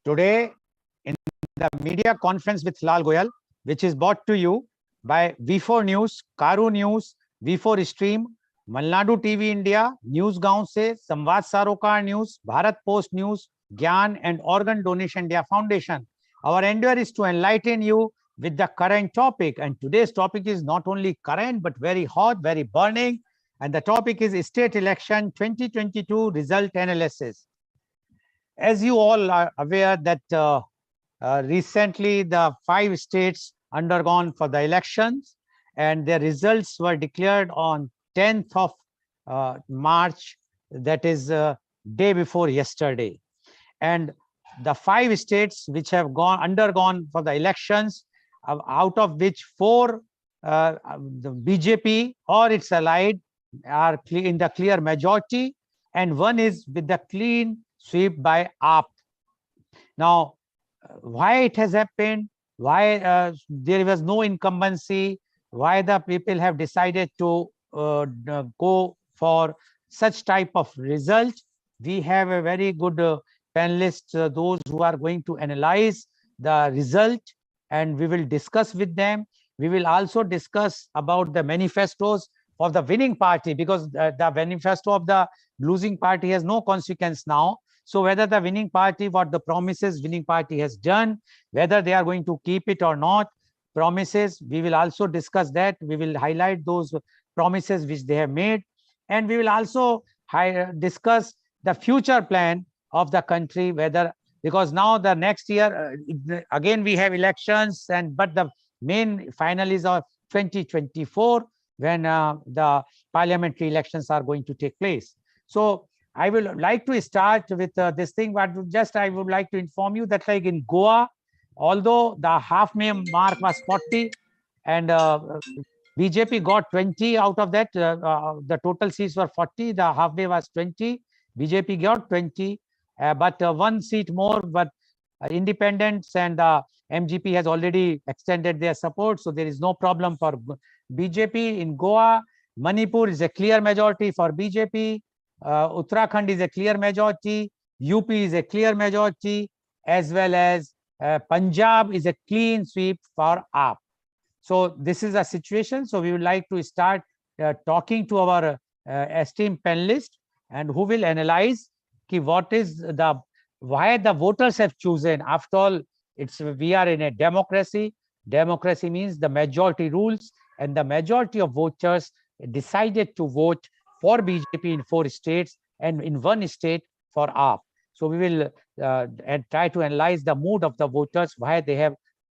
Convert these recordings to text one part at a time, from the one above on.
Today, in the media conference with Lal Goel, which is brought to you by V4 News, Caru News, V4 Stream, Malnadu TV India, news गांव से, Samvad Sarokar news, Bharat post news, Gyan and organ donation India foundation. Our endeavor is to enlighten you with the current topic, and today's topic is not only current but very hot, very burning, and the topic is state election 2022 result analysis. As you all are aware that recently the 5 states undergone for the elections, and their results were declared on 10th of March, that is day before yesterday. And the 5 states which have undergone for the elections, out of which 4 the BJP or its allied are in the clear majority, and 1 is with the clean sweep by 𝐂𝐀𝐑𝐔. Now, why it has happened, why there was no incumbency, why the people have decided to go for such type of result. We have a very good panelists, those who are going to analyze the result, and we will discuss with them. We will also discuss about the manifestos of the winning party, because the manifesto of the losing party has no consequence now. So whether the winning party, what the promises winning party has done, whether they are going to keep it or not, promises, we will also discuss that. We will highlight those promises which they have made, and we will also discuss the future plan of the country, whether, because now the next year again we have elections, and but the main final is of 2024, when the parliamentary elections are going to take place. So I will like to start with this thing, but just I would like to inform you that, like in Goa, although the halfway mark was 40 and BJP got 20 out of that, the total seats were 40, the halfway was 20, BJP got 20, but 1 seat more, but independents and MGP has already extended their support, so there is no problem for BJP in Goa. Manipur is a clear majority for BJP. Uttarakhand is a clear majority. UP is a clear majority, as well as Punjab is a clean sweep for 𝐂𝐀𝐑𝐔. So this is a situation. So we would like to start talking to our esteemed panelists, and who will analyze what is the, why the voters have chosen. After all, we are in a democracy. Democracy means the majority rules, and the majority of voters decided to vote for BJP in 4 states and in 1 state for 𝐂𝐀𝐑𝐔. So we will and try to analyze the mood of the voters, why they have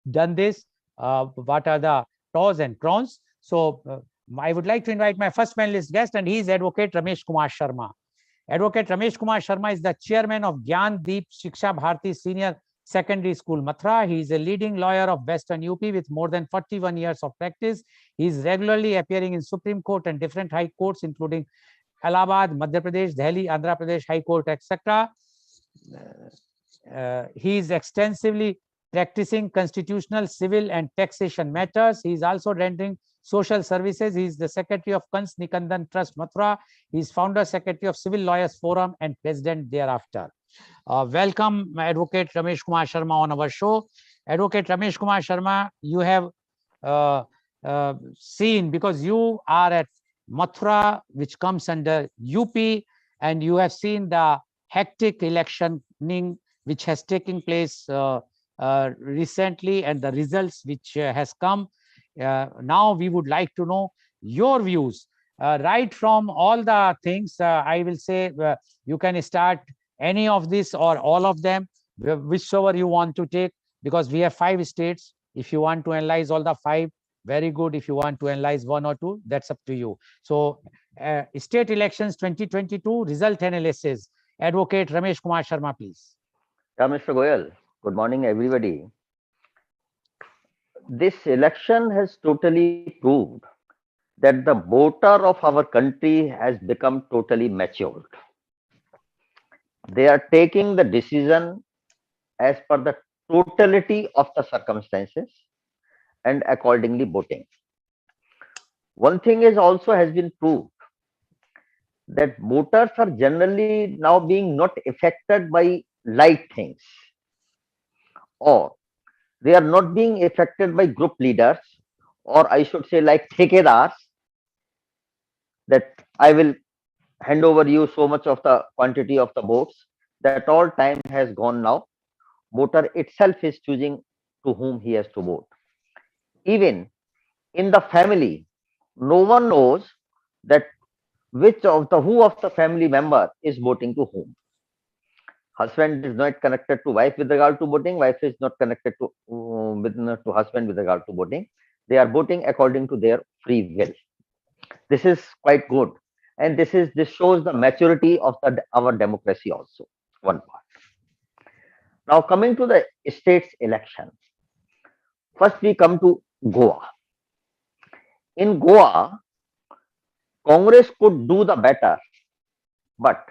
done this, what are the pros and cons. So I would like to invite my first panelist guest, and he is Advocate Ramesh Kumar Sharma. Advocate Ramesh Kumar Sharma is the chairman of 𝐂𝐀𝐑𝐔 Shiksha Bharati Senior Secondary School, Mathura. He is a leading lawyer of Western UP with more than 41 years of practice. He is regularly appearing in Supreme Court and different high courts, including Allahabad, Madhya Pradesh, Delhi, Andhra Pradesh High Court, etc. He is extensively practicing constitutional, civil, and taxation matters. He is also rendering social services. He is the secretary of 𝐂𝐀𝐑𝐔 Nikandan Trust, Mathura. He is founder secretary of Civil Lawyers Forum and president thereafter. Welcome, Advocate Ramesh Kumar Sharma, on our show. Advocate Ramesh Kumar Sharma, you have seen, because you are at Mathura, which comes under UP, and you have seen the hectic electioning which has taken place recently, and the results which has come. Now we would like to know your views, right from all the things. I will say you can start any of this or all of them, whichever you want to take, because we have 5 states. If you want to analyze all the 5, very good. If you want to analyze 1 or 2, that's up to you. So state elections 2022 result analysis. Advocate Ramesh Kumar Sharma, please. Yeah, Mr. Goel, good morning, everybody. This election has totally proved that the voter of our country has become totally matured. They are taking the decision as per the totality of the circumstances and accordingly voting. One thing is also has been proved, that voters are generally now being not affected by light things. or they are not being affected by group leaders, or I should say like thekedars, that I will hand over you so much of the quantity of the votes. That all time has gone now. Voter itself is choosing to whom he has to vote. Even in the family, no one knows that which of the who of the family member is voting to whom. Husband is not connected to wife with regard to voting. Wife is not connected to to husband with regard to voting. They are voting according to their free will. This is quite good, and this shows the maturity of our democracy also. One part. Now coming to the states election. First we come to Goa. In Goa, Congress could do the better, but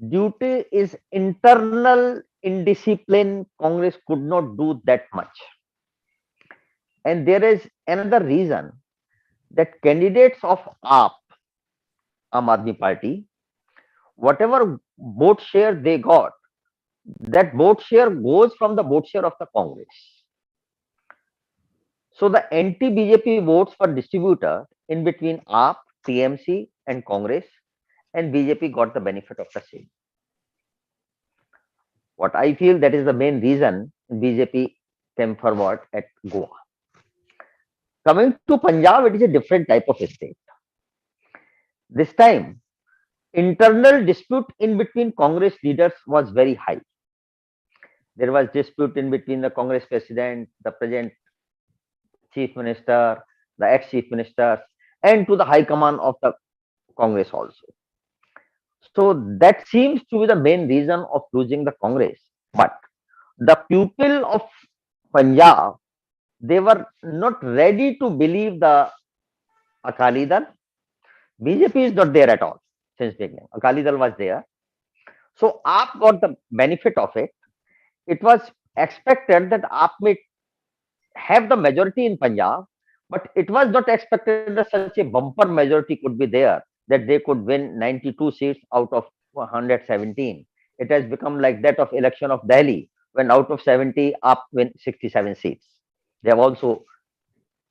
due to its internal indiscipline, Congress could not do that much. And there is another reason that candidates of Aam Aadmi Party, whatever vote share they got, that vote share goes from the vote share of the Congress. So the anti-BJP votes were distributed in between AAP, TMC, and Congress, and BJP got the benefit of the same. What I feel that is the main reason BJP came forward at Goa. Coming to Punjab, it is a different type of state. This time, internal dispute in between Congress leaders was very high. There was dispute in between the Congress president, the present chief minister, the ex-chief ministers, and to the high command of the Congress also. So that seems to be the main reason of losing the Congress. But the people of Punjab, they were not ready to believe the Akali Dal. BJP is not there at all since beginning. Akali Dal was there. So AAP got the benefit of it. It was expected that AAP may have the majority in Punjab, but it was not expected that such a bumper majority could be there, that they could win 92 seats out of 117. It has become like that of election of Delhi, when out of 70, AAP win 67 seats. They have also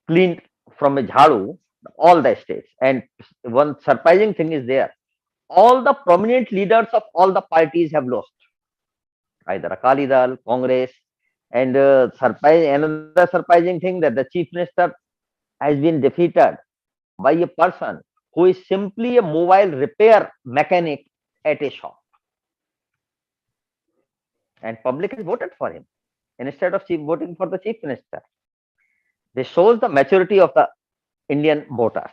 cleaned from a jharu all the states. And one surprising thing is there. All the prominent leaders of all the parties have lost. Either Akali Dal, Congress, and another surprising thing that the chief minister has been defeated by a person who is simply a mobile repair mechanic at a shop. And public has voted for him instead of voting for the chief minister. This shows the maturity of the Indian voters.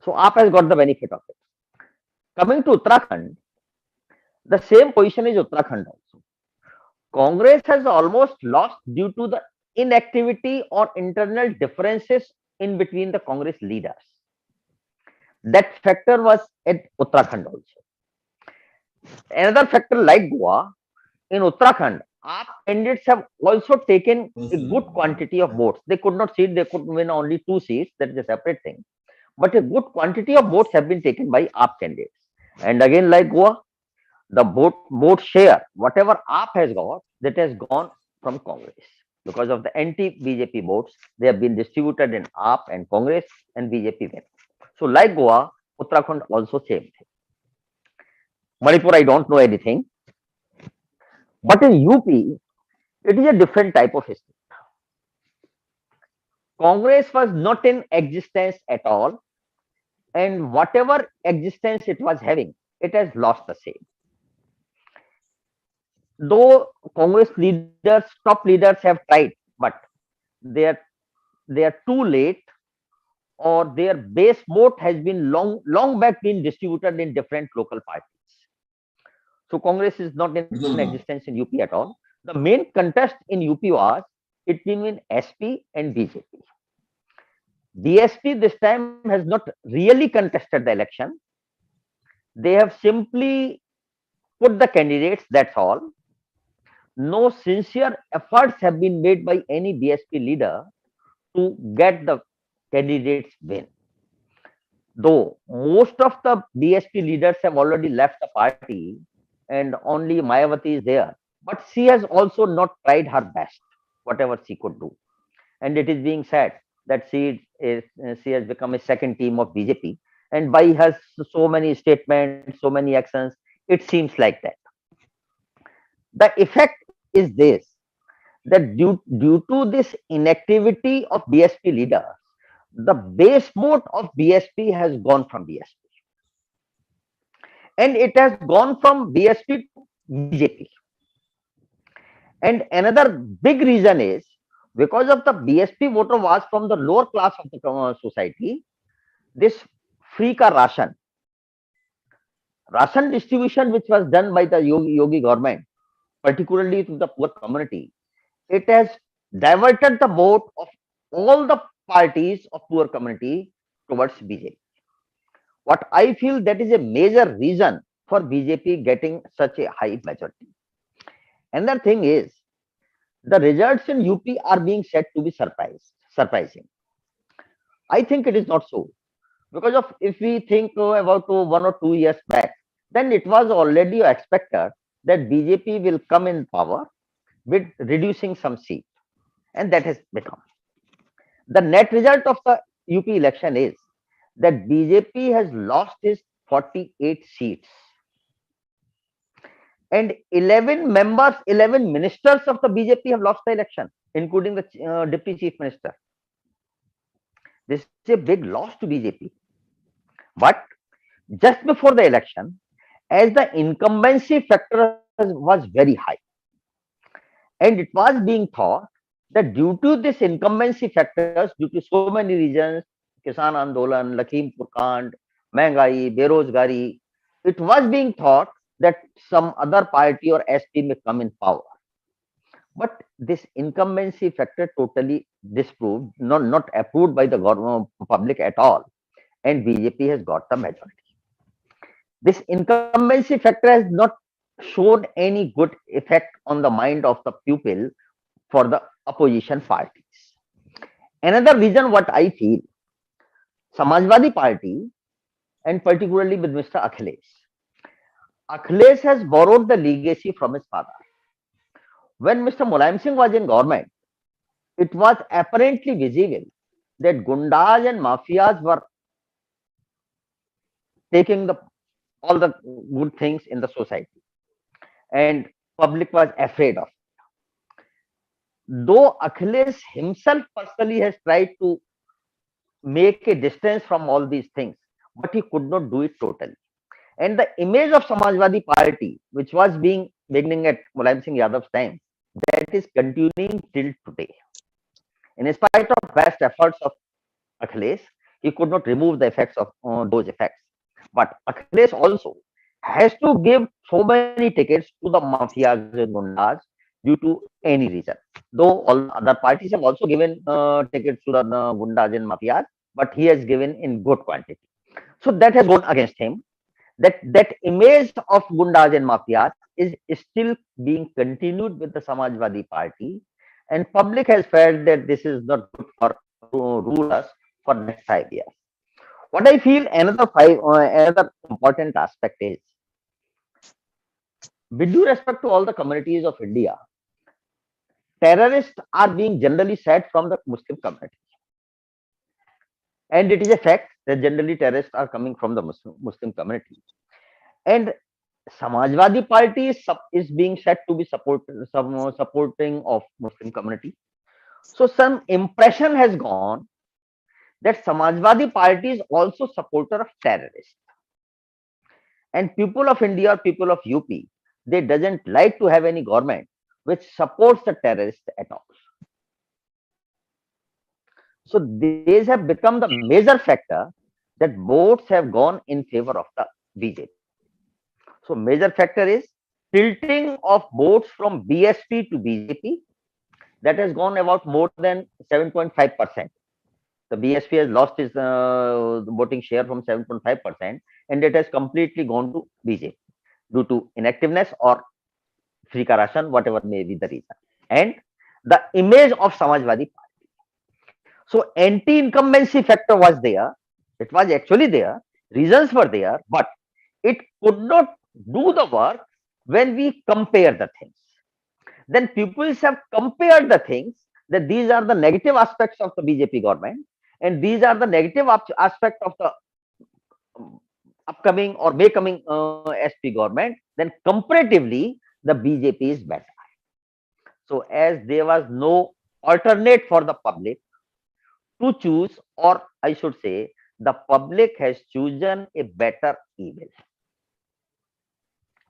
So AAP has got the benefit of it. Coming to Uttarakhand, the same position is Uttarakhand also. Congress has almost lost due to the inactivity or internal differences in between the Congress leaders. That factor was at Uttarakhand also. Another factor like Goa, in Uttarakhand, AAP candidates have also taken a good quantity of votes. They could not seat, they could win only 2 seats, that is a separate thing. But a good quantity of votes have been taken by AAP candidates. And again, like Goa, the vote share, whatever AAP has got, that has gone from Congress. Because of the anti-BJP votes, they have been distributed in AAP and Congress, and BJP win. So like Goa, Uttarakhand also same thing. Manipur, I don't know anything. But in UP, it is a different type of history. Congress was not in existence at all, and whatever existence it was having, it has lost the same. Though Congress leaders, top leaders have tried, but they are too late, or their base vote has been long back been distributed in different local parties. So Congress is not in existence in UP at all. The main contest in UP was between SP and BJP. BSP this time has not really contested the election. They have simply put the candidates, that's all. No sincere efforts have been made by any BSP leader to get the candidates win. Though most of the BSP leaders have already left the party and only Mayawati is there, but she has also not tried her best, whatever she could do. And it is being said that she has become a second team of BJP, and by her so many statements, so many actions, it seems like that. The effect is this, that due to this inactivity of BSP leaders, the base vote of BSP has gone from BSP, and it has gone from BSP to BJP. And another big reason is because of the BSP voter was from the lower class of the society. This free ka ration distribution, which was done by the Yogi government, particularly to the poor community, it has diverted the vote of all the parties of poor community towards BJP. What I feel, that is a major reason for BJP getting such a high majority. Another thing is, the results in UP are being said to be surprising. I think it is not so, because of, if we think about 1 or 2 years back, then it was already expected that BJP will come in power with reducing some seats, and that has become. The net result of the UP election is that BJP has lost its 48 seats, and 11 members, 11 ministers of the BJP have lost the election, including the deputy chief minister. This is a big loss to BJP. But just before the election, as the incumbency factor was very high, and it was being thought that due to this incumbency factors, due to so many reasons, Kisan Andolan, Lakhimpur Kand, Mehngai, Berozgari, it was being thought that some other party or SP may come in power. But this incumbency factor totally disproved, not approved by the government, public at all, and BJP has got the majority. This incumbency factor has not shown any good effect on the mind of the people for the opposition parties. Another reason, what I feel, Samajwadi Party, and particularly with Mr. Akhilesh has borrowed the legacy from his father. When Mr. Mulayam Singh was in government, it was apparently visible that gundas and mafias were taking all the good things in the society, and public was afraid of. Though Akhilesh himself personally has tried to make a distance from all these things, but he could not do it totally. And the image of Samajwadi Party, which was being beginning at Mulayam Singh Yadav's time, that is continuing till today. In spite of best efforts of Akhilesh, he could not remove the effects of those effects. But Akhilesh also has to give so many tickets to the mafias and gundas due to any reason. Though all other parties have also given tickets to the gundas and mafias, but he has given in good quantity. So that has gone against him. That image of gundas and mafias is still being continued with the Samajwadi Party, and public has felt that this is not good for rulers for next 5 years. What I feel, another important aspect is, with due respect to all the communities of India, terrorists are being generally said from the Muslim community, and it is a fact that generally terrorists are coming from the Muslim community. And Samajwadi Party is being said to be supporting of Muslim community. So some impression has gone that Samajwadi Party is also supporter of terrorists. And people of India, people of UP, they doesn't like to have any government which supports the terrorists at all. So these have become the major factor that votes have gone in favor of the BJP. So major factor is tilting of votes from BSP to BJP, that has gone about more than 7.5%. The BSP has lost its voting share from 7.5%, and it has completely gone to BJP due to inactiveness or free corruption, whatever may be the reason. And the image of Samajwadi Party. So anti-incumbency factor was there. It was actually there. Reasons were there, but it could not do the work when we compare the things. then people have compared the things, that these are the negative aspects of the BJP government, and these are the negative aspect of the upcoming or may coming SP government. Then comparatively, the BJP is better. So as there was no alternate for the public to choose, or I should say, the public has chosen a better evil,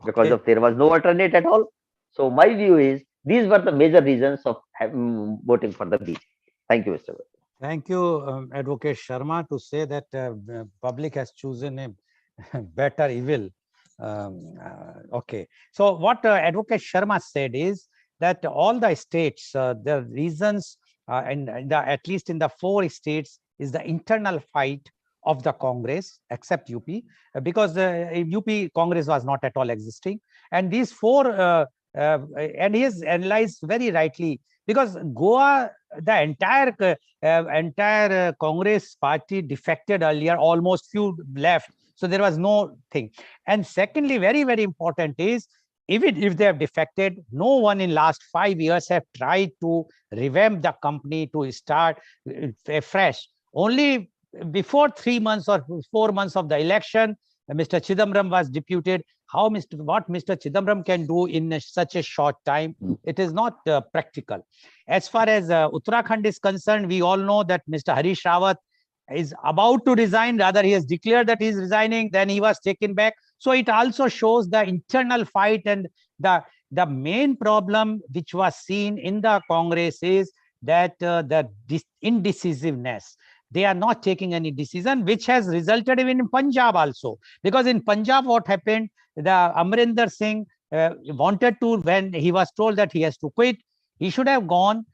because Okay. of there was no alternate at all. So my view is these were the major reasons of voting for the BJP. Thank you, Mr. Goel. Thank you, Advocate Sharma, to say that the public has chosen a better evil. Okay. So what Advocate Sharma said is that all the states, the reasons, at least in the 4 states, is the internal fight of the Congress, except UP, because the UP Congress was not at all existing. And these 4, and he has analyzed very rightly, because Goa, the entire Congress party defected earlier, almost few left. So there was no thing. And secondly, very, very important is, even if they have defected, no one in last 5 years have tried to revamp the company to start afresh. Only before 3 months or 4 months of the election, Mr. Chidambaram was deputed. What Mr. Chidambaram can do in such a short time, it is not practical. As far as Uttarakhand is concerned, we all know that Mr. Harish Rawat is about to resign. Rather, he has declared that he is resigning. Then he was taken back. So it also shows the internal fight, and the main problem which was seen in the Congress is that the indecisiveness. They are not taking any decision, which has resulted even in Punjab also. Because in Punjab, what happened, the Amrinder Singh wanted to, when he was told that he has to quit, he should have gone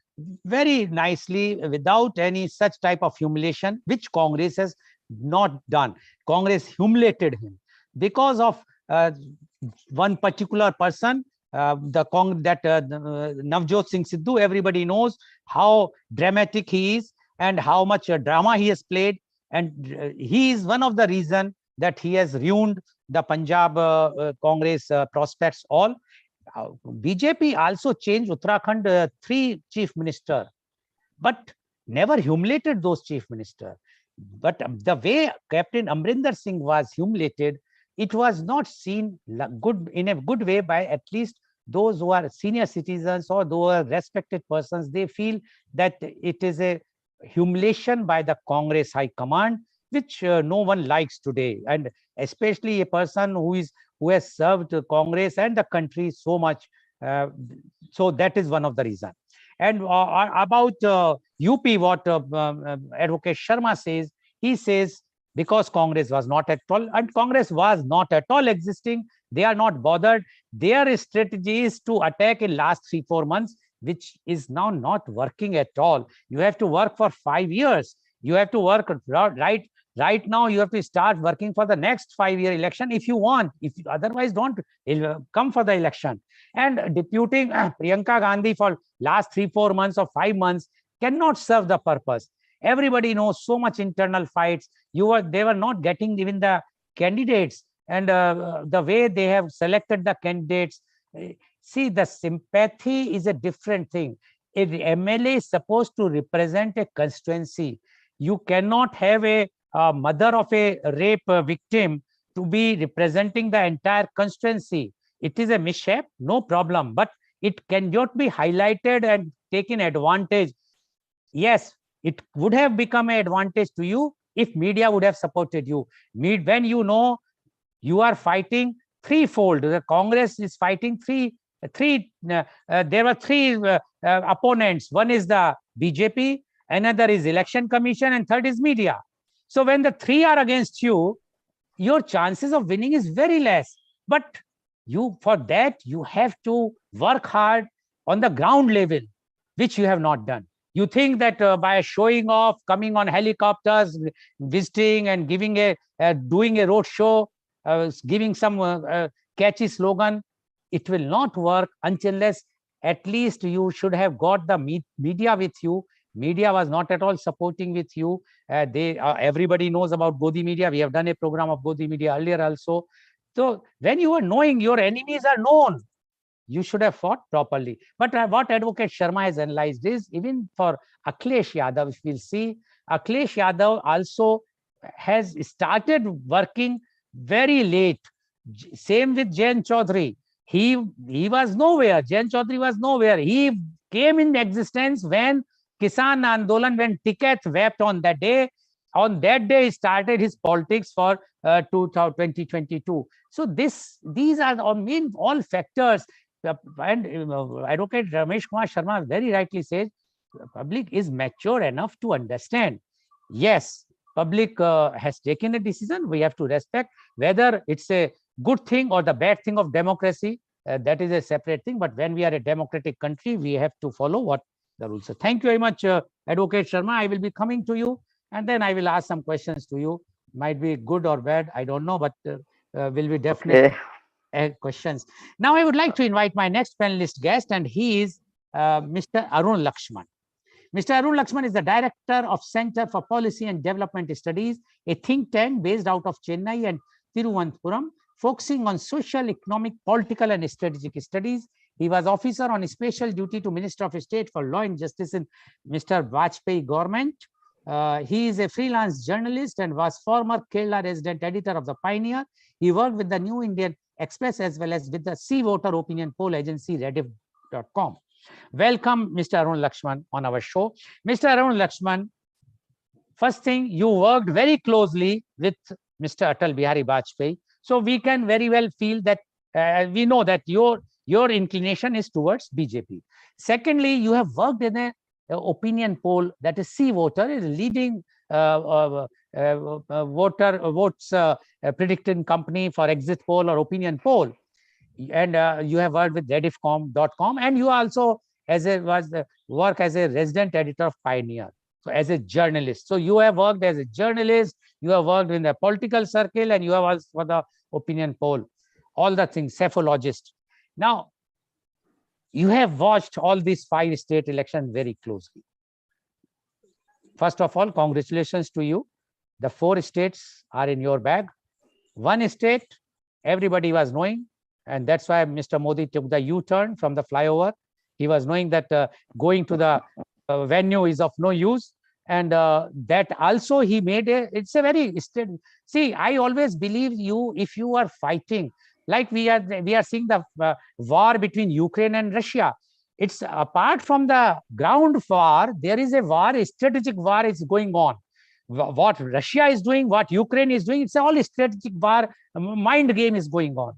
very nicely without any such type of humiliation, which Congress has not done. Congress humiliated him because of one particular person, Navjot Singh Sidhu. Everybody knows how dramatic he is and how much drama he has played. And he is one of the reasons that he has ruined the Punjab Congress prospects all. BJP also changed Uttarakhand 3 chief minister, but never humiliated those chief minister. But the way Captain Amrinder Singh was humiliated, it was not seen in a good way by at least those who are senior citizens or those who are respected persons. They feel that it is a humiliation by the Congress High Command, which no one likes today, and especially a person who has served Congress and the country so much. So that is one of the reasons. And about UP, what Advocate Sharma says, he says because Congress was not at all, and Congress was not at all existing, they are not bothered. Their strategy is to attack in last 3-4 months, which is now not working at all. You have to work for 5 years. You have to work right now. You have to start working for the next 5-year election if you want. If otherwise, don't come for the election. And deputing Priyanka Gandhi for last 3-4 months or 5 months cannot serve the purpose. Everybody knows so much internal fights. They were not getting even the candidates, and the way they have selected the candidates. See, the sympathy is a different thing. If MLA is supposed to represent a constituency, you cannot have a mother of a rape victim to be representing the entire constituency. It is a mishap, no problem, but it cannot be highlighted and taken advantage. Yes, it would have become an advantage to you if media would have supported you. When you know you are fighting threefold, the Congress is fighting there were 3 opponents. One is the BJP, another is Election Commission, and third is media. So when the 3 are against you, your chances of winning is very less. But for that, you have to work hard on the ground level, which you have not done. You think that by showing off, coming on helicopters, visiting and doing a road show, giving some catchy slogan, it will not work unless at least you should have got the media with you. Media was not at all supporting with you. Everybody knows about Godi media. We have done a program of Godi media earlier also. So when you are knowing, your enemies are known. You should have fought properly. But what Advocate Sharma has analyzed is, even for 𝐂𝐀𝐑𝐔 𝐍𝐄𝐖𝐒, if we'll see, 𝐂𝐂𝐀𝐑𝐔 𝐍𝐄𝐼𝐒 also has started working very late. Same with Jain Chaudhary. He was nowhere. Jain Chaudhary was nowhere. He came in existence when Kisan Andolan, when Tiketh wept on that day. On that day, he started his politics for 2022. So these are all factors. And Advocate Ramesh Kumar Sharma very rightly says, the public is mature enough to understand. Yes, public has taken a decision. We have to respect whether it's a good thing or the bad thing of democracy. That is a separate thing. But when we are a democratic country, we have to follow what the rules are. Thank you very much, Advocate Sharma. I will be coming to you, and then I will ask some questions to you. Might be good or bad, I don't know, but will be definitely questions. Now, I would like to invite my next panelist guest, and he is Mr. Arun Lakshman. Mr. Arun Lakshman is the director of Center for Policy and Development Studies, a think tank based out of Chennai and Thiruvananthapuram, focusing on social, economic, political, and strategic studies. He was officer on special duty to Minister of State for Law and Justice in Mr. Vajpayee government. He is a freelance journalist and was former Kerala resident editor of the Pioneer. He worked with the New Indian Express as well as with the 𝐶_VOTER opinion poll agency Rediff.com. Welcome, Mr. Arun Lakshman, on our show. Mr. Arun Lakshman, first thing, you worked very closely with Mr. Atal Bihari Vajpayee. So we can very well feel that we know that your inclination is towards BJP. Secondly, you have worked in an opinion poll that is 𝐶_VOTER, is leading votes predicting company for exit poll or opinion poll. And you have worked with Rediff.com, and you also work as a resident editor of Pioneer, so as a journalist. So you have worked as a journalist, you have worked in the political circle, and you have also for the opinion poll, all the things, cephalogist. Now, you have watched all these 5 state elections very closely. First of all, congratulations to you. The 4 states are in your bag. 1 state, everybody was knowing, and that's why Mr. Modi took the U-turn from the flyover. He was knowing that going to the venue is of no use. And that also he made it's a very, see, I always believe if you are fighting, like we are seeing the war between Ukraine and Russia. It's apart from the ground war, there is a war, a strategic war is going on. What Russia is doing, what Ukraine is doing, it's all a strategic war, mind game is going on.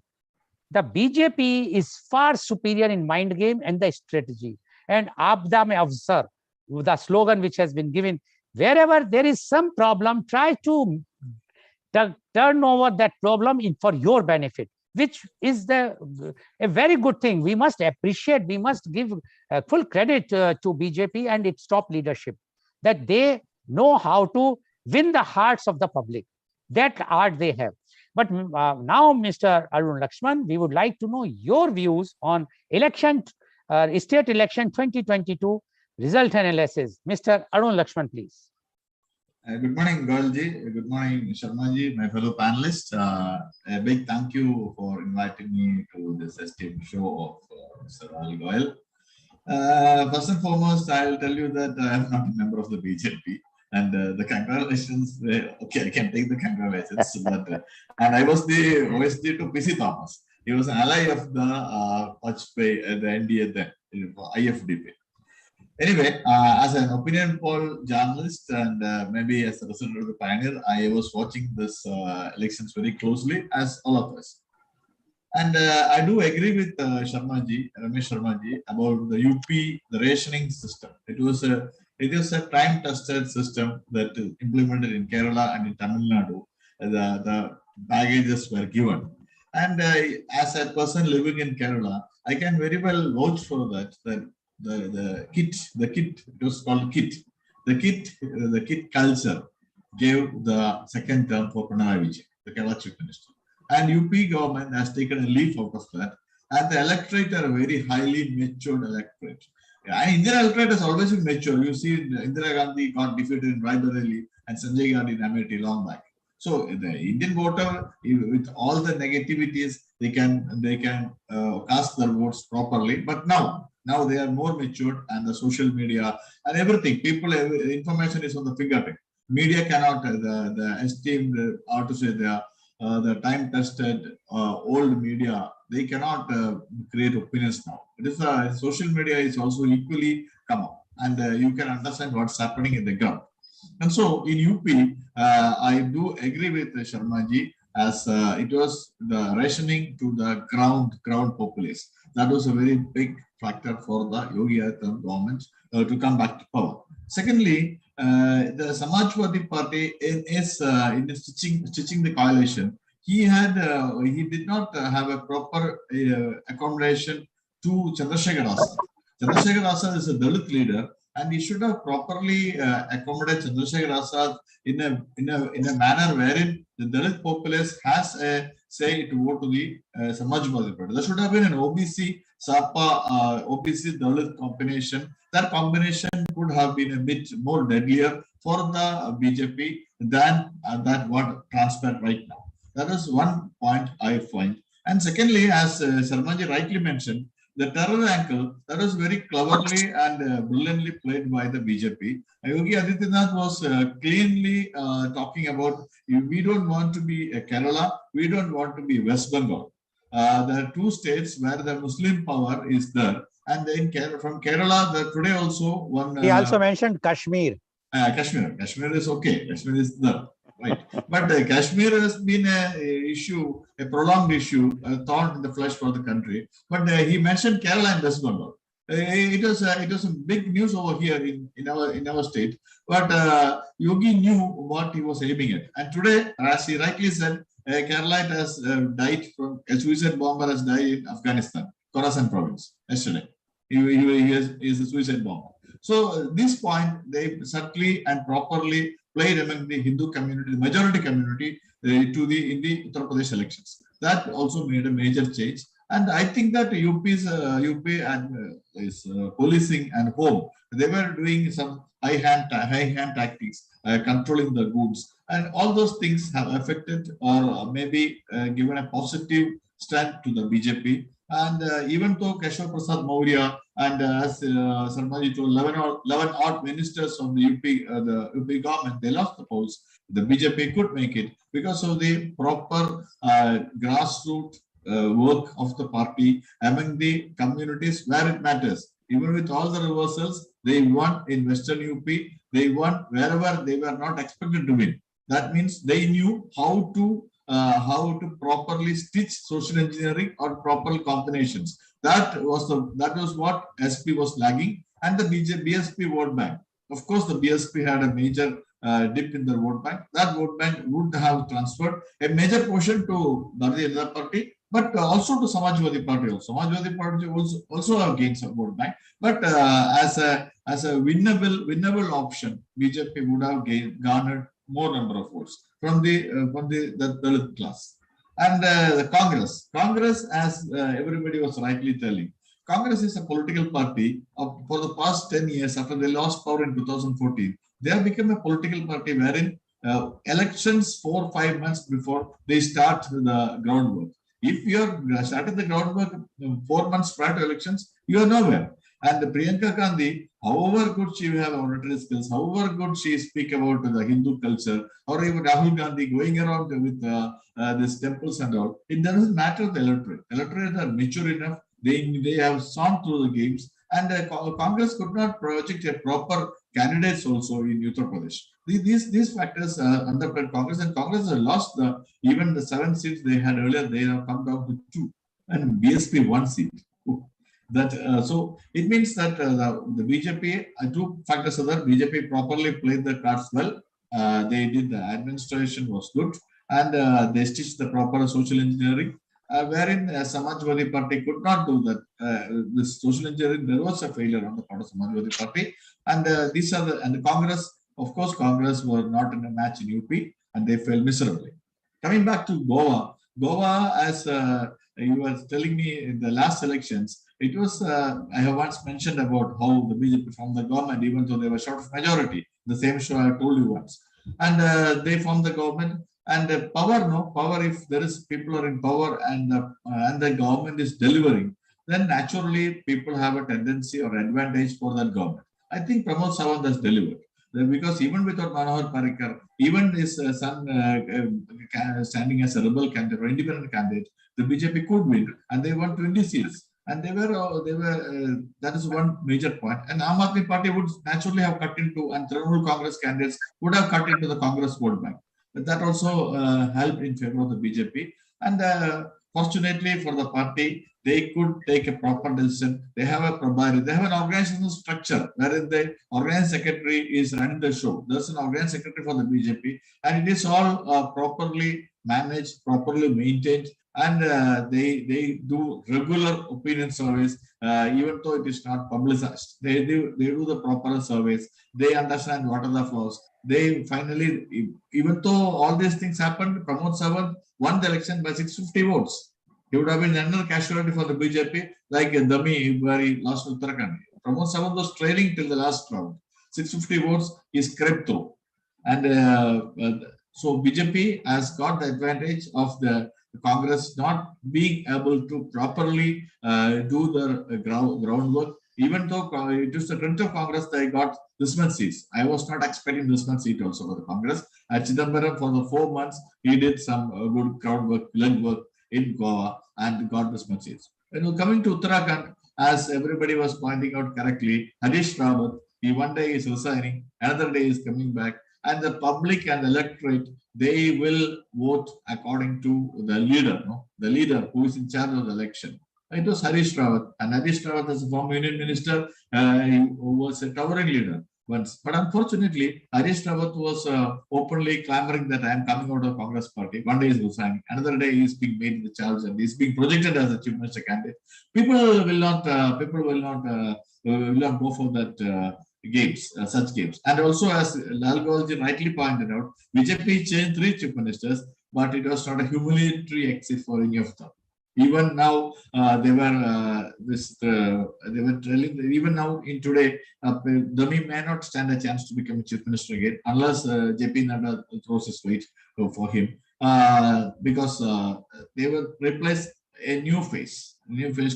The BJP is far superior in mind game and the strategy. And Aapda mein avsar, the slogan which has been given, wherever there is some problem, try to turn over that problem for your benefit, which is a very good thing. We must appreciate, we must give full credit to BJP and its top leadership, that they know how to win the hearts of the public. That art they have. But now, Mr. Arun Lakshman, we would like to know your views on state election 2022 result analysis. Mr. Arun Lakshman, please. Good morning, Goelji. Good morning, Sharmaji, my fellow panelists. A big thank you for inviting me to this esteemed show of Mr. Lal Goel. First and foremost, I'll tell you that I am not a member of the BJP. And the congratulations, okay, I can take the congratulations. But, and I was the OSD to PC Thomas. He was an ally of the Vajpayee, the NDA then, IFDP. Anyway, as an opinion poll journalist and maybe as a resident of the Pioneer, I was watching this elections very closely, as all of us. And I do agree with Ramesh Sharmaji, about the UP, the rationing system. It was a time-tested system that is implemented in Kerala and in Tamil Nadu. The baggages were given. And as a person living in Kerala, I can very well vouch for that. The kit, it was called kit. The kit culture gave the second term for Pinarayi Vijayan, the Kerala Chief Minister. And UP government has taken a leaf out of that. And the electorate are a very highly matured electorate. And Indian electorate has always been mature. You see, Indira Gandhi got defeated in Raebareli and Sanjay Gandhi in Amethi long back. So the Indian voter, with all the negativities, they can cast their votes properly. But now they are more matured, and the social media and everything, information is on the fingertip. Media cannot, the esteemed, how to say, the time-tested old media, they cannot create opinions now. It is social media is also equally come up, and you can understand what's happening in the ground. And so in UP, I do agree with Sharmaji, as it was the rationing to the ground populace. That was a very big factor for the Yogi Adityanath government to come back to power. Secondly, the Samajwadi Party in stitching the coalition, he did not have a proper accommodation to Chandrasekhar Azad. Chandrasekhar Azad is a Dalit leader, and he should have properly accommodated Chandrasekhar Azad in a manner wherein the Dalit populace has a say to vote to the Samajwadi Party. There should have been an OBC Sapa OBC Dalit combination. That combination could have been a bit more deadlier for the BJP than that what transpired right now. That is one point I find. And secondly, as Sharmaji rightly mentioned, the terror angle, that was very cleverly and brilliantly played by the BJP. Yogi Adityanath was cleanly talking about, we don't want to be Kerala, we don't want to be West Bengal. There are two states where the Muslim power is there. And then from Kerala, today also one... he also mentioned Kashmir. Kashmir is okay. Kashmir is there. Right, but Kashmir has been a prolonged issue, a thorn in the flesh for the country. But he mentioned Kerala and West Bengal. It was a big news over here in our state. But Yogi knew what he was aiming at. And today, as he rightly said, Kerala has died from a suicide bomber has died in Afghanistan, Khorasan province yesterday. He is a suicide bomber. So this point they certainly and properly played among the Hindu community, the majority community, in the Uttar Pradesh elections. That also made a major change. And I think that UP and policing and home, they were doing some high hand tactics, controlling the goods, and all those things have affected or maybe given a positive strength to the BJP. And even though Keshav Prasad Maurya and as Sharmaji told, 11 odd ministers of the UP government, they lost the polls. The BJP could make it because of the proper grassroots work of the party among the communities where it matters. Even with all the reversals, they won in Western UP. They won wherever they were not expected to win. That means they knew how to properly stitch social engineering or proper combinations. That was what SP was lagging, and the BSP vote bank. Of course, the BSP had a major dip in the vote bank. That vote bank would have transferred a major portion to Bharatiya Janata Party, but also to Samajwadi Party. Samajwadi Party also have gained some vote bank, but as a winnable option, BJP would have garnered more number of votes from the Dalit class. And the Congress, as everybody was rightly telling, Congress is a political party for the past 10 years after they lost power in 2014. They have become a political party wherein elections 4 or 5 months before they start the groundwork. If you are starting the groundwork 4 months prior to elections, you are nowhere. And Priyanka Gandhi, however good she have oratory skills, however good she speak about the Hindu culture, or even Rahul Gandhi going around with these temples and all, it doesn't matter the electorate. Electorate are mature enough. They have gone through the games, and Congress could not project a proper candidates also in Uttar Pradesh. These factors underpin Congress, and Congress has lost even the 7 seats they had earlier. They have come down to 2, and BSP 1 seat. So it means that the BJP, 2 factors are there. BJP properly played the cards well. They did the administration was good, and they stitched the proper social engineering, wherein Samajwadi Party could not do that. This social engineering, there was a failure on the part of Samajwadi Party, and the Congress. Of course, Congress were not in a match in UP, and they failed miserably. Coming back to Goa, as you were telling me in the last elections, it was, I have once mentioned about how the BJP formed the government, even though they were short of majority. The same show I told you once. And they formed the government. And power, no power. If there is people are in power and the government is delivering, then naturally people have a tendency or advantage for that government. I think Pramod Sawant has delivered. Because even without Manohar Parrikar, even his son standing as a rebel candidate or independent candidate, the BJP could win, and they won 20 seats. And that is one major point. And Aam Aadmi Party would naturally have cut into, and Trinamool Congress candidates would have cut into the Congress vote bank. But that also helped in favor of the BJP. And fortunately for the party, they could take a proper decision. They have a Prabhari, they have an organizational structure wherein the organizing secretary is running the show. There's an organizing secretary for the BJP, and it is all properly managed, properly maintained, and they do regular opinion surveys, even though it is not publicized. They do the proper surveys. They understand what are the flaws. They finally, even though all these things happened, Pramod Sawant won the election by 650 votes. He would have been another casualty for the BJP, like Dami, where he lost Uttarakhand. Pramod Sawant was trailing till the last round. 650 votes, he scraped through. And so BJP has got the advantage of the Congress not being able to properly do the groundwork. Even though it is the strength of Congress, they got this much seats. I was not expecting this much seat also for the Congress. At Chidambaram, for the 4 months, he did some good crowd work, leg work in Goa and got this much seats. When coming to Uttarakhand, as everybody was pointing out correctly, Harish Rawat, he one day is resigning, another day is coming back, and the public and the electorate, they will vote according to the leader, the leader who is in charge of the election. It was Harish Rawat, and Harish Rawat, as a former union minister, he was a towering leader once. But unfortunately, Harish Rawat was openly clamoring that I am coming out of Congress party. One day he is resigning, another day he is being made the charge and he is being projected as a chief minister candidate. People will not go for that games, such games. And also, as Lal Goel rightly pointed out, BJP changed 3 chief ministers, but it was not a humiliatory exit for any of them. Even now, they were telling. Even now, in today, Dami may not stand a chance to become chief minister again, unless JP Nadda throws his weight for him, because they will replace a new face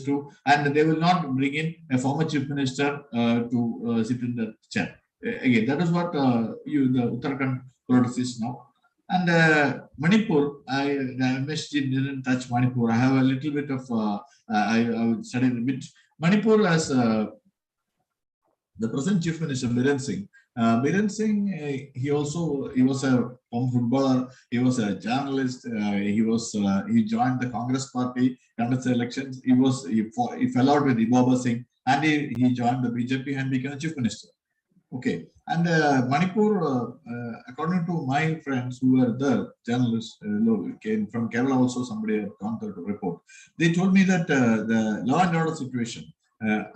too, and they will not bring in a former chief minister to sit in the chair. Again, that is what the Uttarakhand politics is now. And Manipur, MSG didn't touch Manipur. I have a little bit of, I studied a bit. Manipur as the present chief minister, Biren Singh. Biren Singh, he was a former footballer. He was a journalist. He joined the Congress party under the elections. He fell out with Ibaba Singh, and he joined the BJP and became a chief minister. Okay, and Manipur, according to my friends who were there, journalists came from Kerala also, somebody had gone there to report. They told me that the law and order situation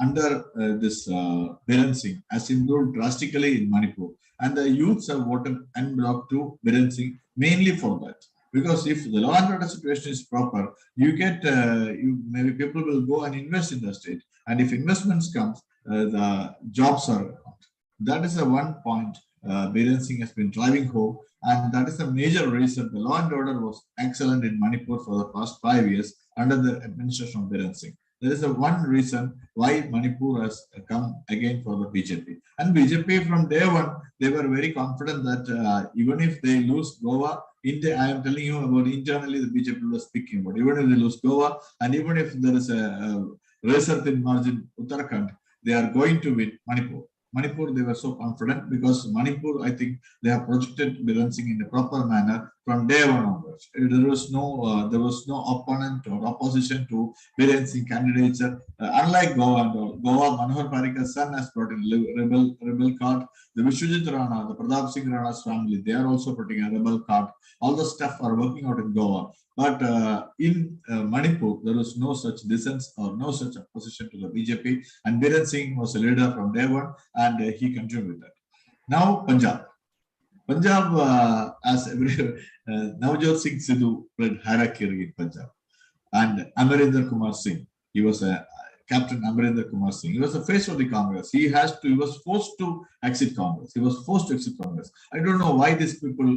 under this Biren Singh has improved drastically in Manipur, and the youths have voted en bloc to Biren Singh mainly for that. Because if the law and order situation is proper, you get maybe people will go and invest in the state, and if investments comes, the jobs are. That is the one point Biren Singh has been driving home, and that is the major reason the law and order was excellent in Manipur for the past 5 years under the administration of Biren Singh. There is a one reason why Manipur has come again for the BJP. And BJP from day one, they were very confident that even if they lose Goa, I am telling you about internally the BJP was speaking about, even if they lose Goa, and even if there is a razor-thin margin Uttarakhand, they are going to win Manipur. Manipur, they were so confident because Manipur, I think they have projected Biren Singh in a proper manner from day one onwards. There was no opponent or opposition to Biren Singh candidature. Unlike Goa and all. Goa, Manohar Parrikar's son has brought in rebel card. The Vishwajit Rana, the Pratap Singh Rana's family, they are also putting a rebel card. All the stuff are working out in Goa. But in Manipur, there was no such dissent or no such opposition to the BJP. And Biren Singh was a leader from day one, and he continued with that. Now, Punjab. Punjab, as Navjot Singh Sidhu played Harakiri in Punjab. And Amarinder Kumar Singh, he was a Captain Amarinder Kumar Singh. He was the face of the Congress. He was forced to exit Congress. He was forced to exit Congress. I don't know why these people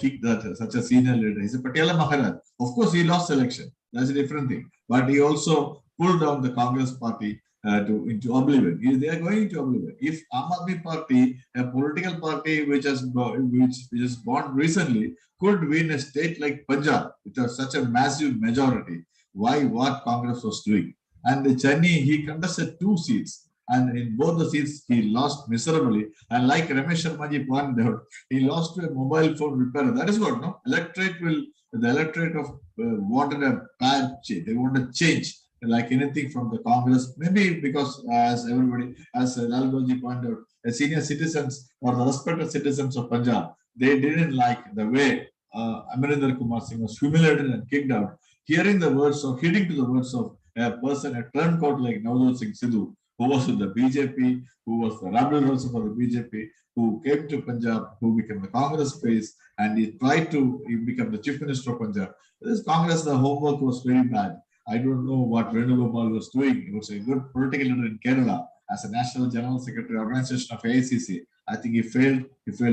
kicked that such a senior leader. He's a Patiala Maharaj. Of course, he lost election. That's a different thing. But he also pulled down the Congress party into oblivion. They are going into oblivion. If Aam Aadmi Party, a political party which is born recently, could win a state like Punjab with such a massive majority, why what Congress was doing? And Chennai, he contested 2 seats, and in both the seats he lost miserably. And like Ramesh Sharma pointed out, he lost to a mobile phone repairer. That is what, no? The electorate of wanted a bad change. They wanted change, like anything from the Congress. Maybe because, as Lal Goel pointed out, the senior citizens or the respected citizens of Punjab, they didn't like the way Amarinder Kumar Singh was humiliated and kicked out. Hitting to the words of a person, a turncoat like Navjot Singh Sidhu, who was with the BJP, who was the rebel also for the BJP, who came to Punjab, who became the Congress face, and he tried to become the Chief Minister of Punjab. This Congress, the homework was very bad. I don't know what Venugopal was doing. He was a good political leader in Kerala as a National General Secretary organization of AICC. I think he failed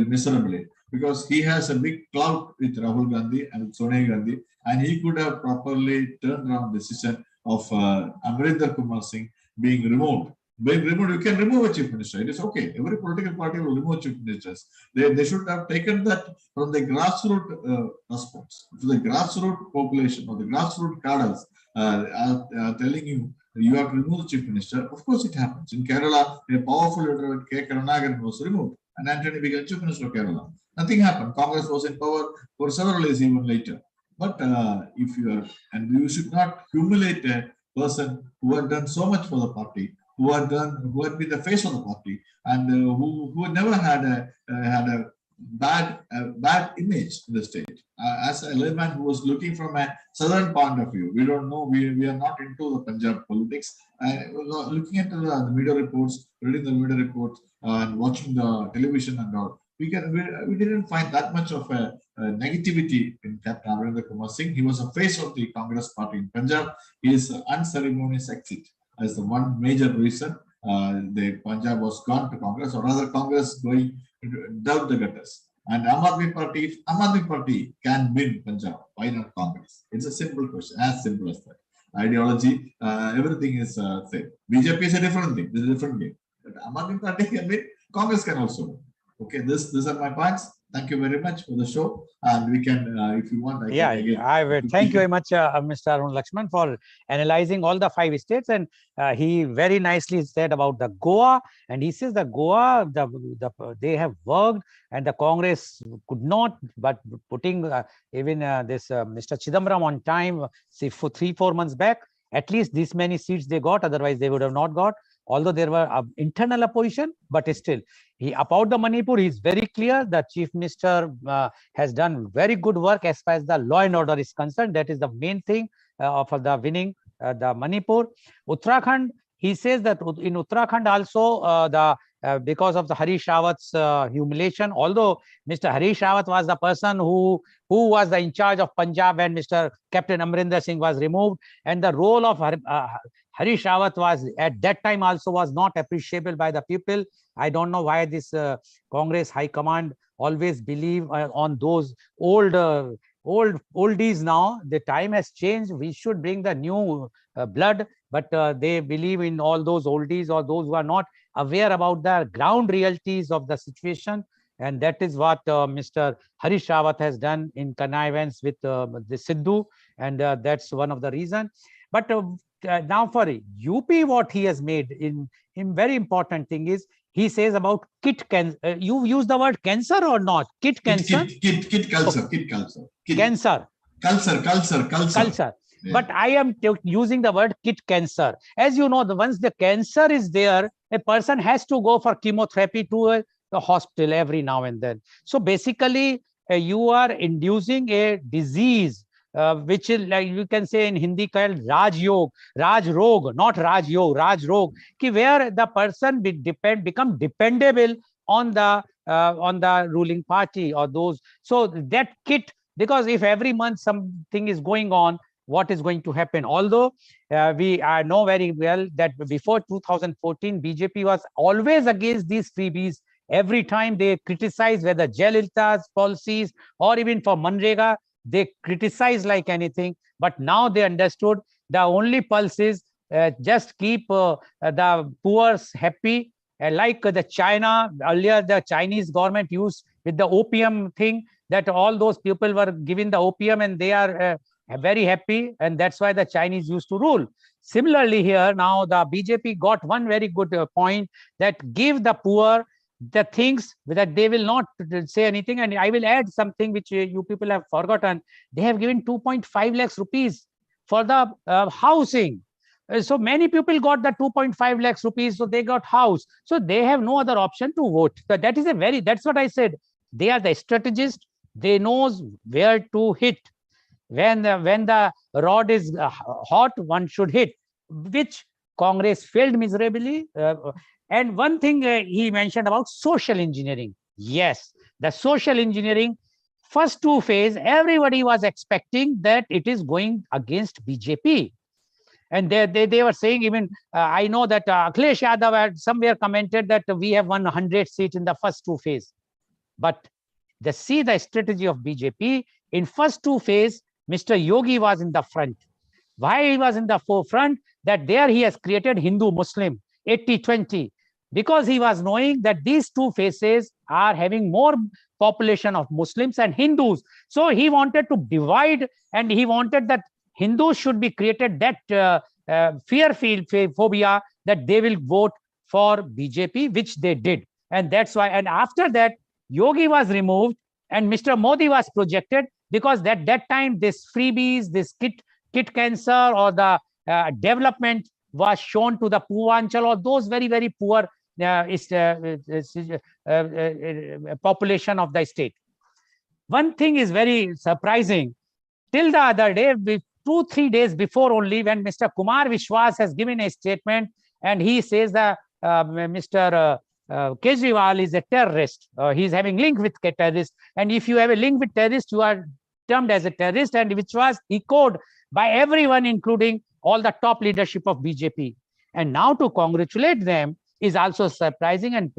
miserably because he has a big clout with Rahul Gandhi and Sonia Gandhi, and he could have properly turned around the decision of Amarinder Kumar Singh being removed. You can remove a chief minister. It is okay. Every political party will remove chief ministers. They should have taken that from the grassroots response. To the grassroots population or the grassroots cadres telling you have to remove the chief minister. Of course, it happens. In Kerala, a powerful leader, 𝐂𝐀𝐑𝐔 was removed, and Anthony became chief minister of Kerala. Nothing happened. Congress was in power for several years even later. But if you are, and you should not humiliate a person who had done so much for the party, who had been the face of the party, and who never had a bad image in the state. As a layman who was looking from a southern point of view, we don't know. We are not into the Punjab politics. Looking into the media reports, reading the media reports, and watching the television and all, we didn't find that much of a negativity in Captain Amarinder Kumar Singh. He was a face of the Congress party in Punjab. His unceremonious exit as the one major reason the Punjab was gone to Congress, or rather Congress going down the gutters. And Aam Aadmi Party, if Aam Aadmi Party can win Punjab, why not Congress? It's a simple question, as simple as that. Ideology, everything is same. BJP is a different thing. This is a different game. But Aam Aadmi Party can win, Congress can also win. Okay, these are my points. Thank you very much for the show, and we can, if you want, I will. Thank you very much, Mr. Arun Lakshman, for analyzing all the 5 states, and he very nicely said about the Goa, and he says that Goa, they have worked, and the Congress could not, but putting even this Mr. Chidambaram on time, say for 3-4 months back, at least this many seats they got, otherwise they would have not got. Although there were internal opposition, but still, about the Manipur, he is very clear. The Chief Minister has done very good work as far as the law and order is concerned. That is the main thing for the winning the Manipur. Uttarakhand, he says that in Uttarakhand also because of the Harish Rawat's humiliation, although Mr. Harish Rawat was the person who was in charge of Punjab when Mr. Captain Amarinder Singh was removed, and the role of Harish Rawat was at that time also was not appreciable by the people. I don't know why this Congress High Command always believe on those oldies now. The time has changed. We should bring the new blood, but they believe in all those oldies or those who are not aware about the ground realities of the situation. And that is what Mr. Harish Rawat has done in connivance with the Sidhu, and that's one of the reasons. But now for UP, what he has made in very important thing is, he says about 𝐂𝐀𝐑𝐔. You use the word cancer or not? 𝐂𝐀𝐑𝐔. Cancer. Culture. Yeah. But I am using the word 𝐂𝐀𝐑𝐔. As you know, once the cancer is there, a person has to go for chemotherapy to the hospital every now and then. So basically, you are inducing a disease, which is, like you can say in Hindi called Raj Rog, not Raj Yog, Raj Rog, where the person become dependable on the ruling party or those. So that kit, because if every month something is going on, what is going to happen. Although we know very well that before 2014, BJP was always against these freebies. Every time they criticize whether Jayalalitha's policies or even for Manrega, they criticize like anything. But now they understood the only pulse is just keep the poor happy. Like the China, earlier the Chinese government used with the opium thing, that all those people were given the opium and they are very happy, and that's why the Chinese used to rule. Similarly here, now the BJP got one very good point, that give the poor the things that they will not say anything. And I will add something which you people have forgotten. They have given 2.5 lakhs rupees for the housing. So many people got the 2.5 lakhs rupees, so they got house. So they have no other option to vote. So that is that's what I said. They are the strategists. They knows where to hit. When the rod is hot, one should hit, which Congress failed miserably. And one thing he mentioned about social engineering. Yes, the social engineering, first two phase, everybody was expecting that it is going against BJP. And they were saying, even I know that 𝐂𝐀𝐑𝐔 𝐍𝐄𝐖𝐒 had somewhere commented that we have won 100 seats in the first two phase. But see the strategy of BJP. In first two phase, Mr. Yogi was in the front. Why he was in the forefront? That there he has created Hindu-Muslim 80-20, because he was knowing that these two phases are having more population of Muslims and Hindus. So he wanted to divide, and he wanted that Hindus should be created that fear phobia that they will vote for BJP, which they did. And that's why, and after that, Yogi was removed and Mr. Modi was projected, because that time this freebies, this kit cancer or the development was shown to the Purvanchal or those very, very poor population of the state. One thing is very surprising. Till the other day, 2-3 days before only, when Mr. Kumar Vishwas has given a statement and he says that Mr. Kejriwal is a terrorist. He's having link with terrorists. And if you have a link with terrorists, you are termed as a terrorist, and which was echoed by everyone, including all the top leadership of BJP. And now to congratulate them is also surprising. And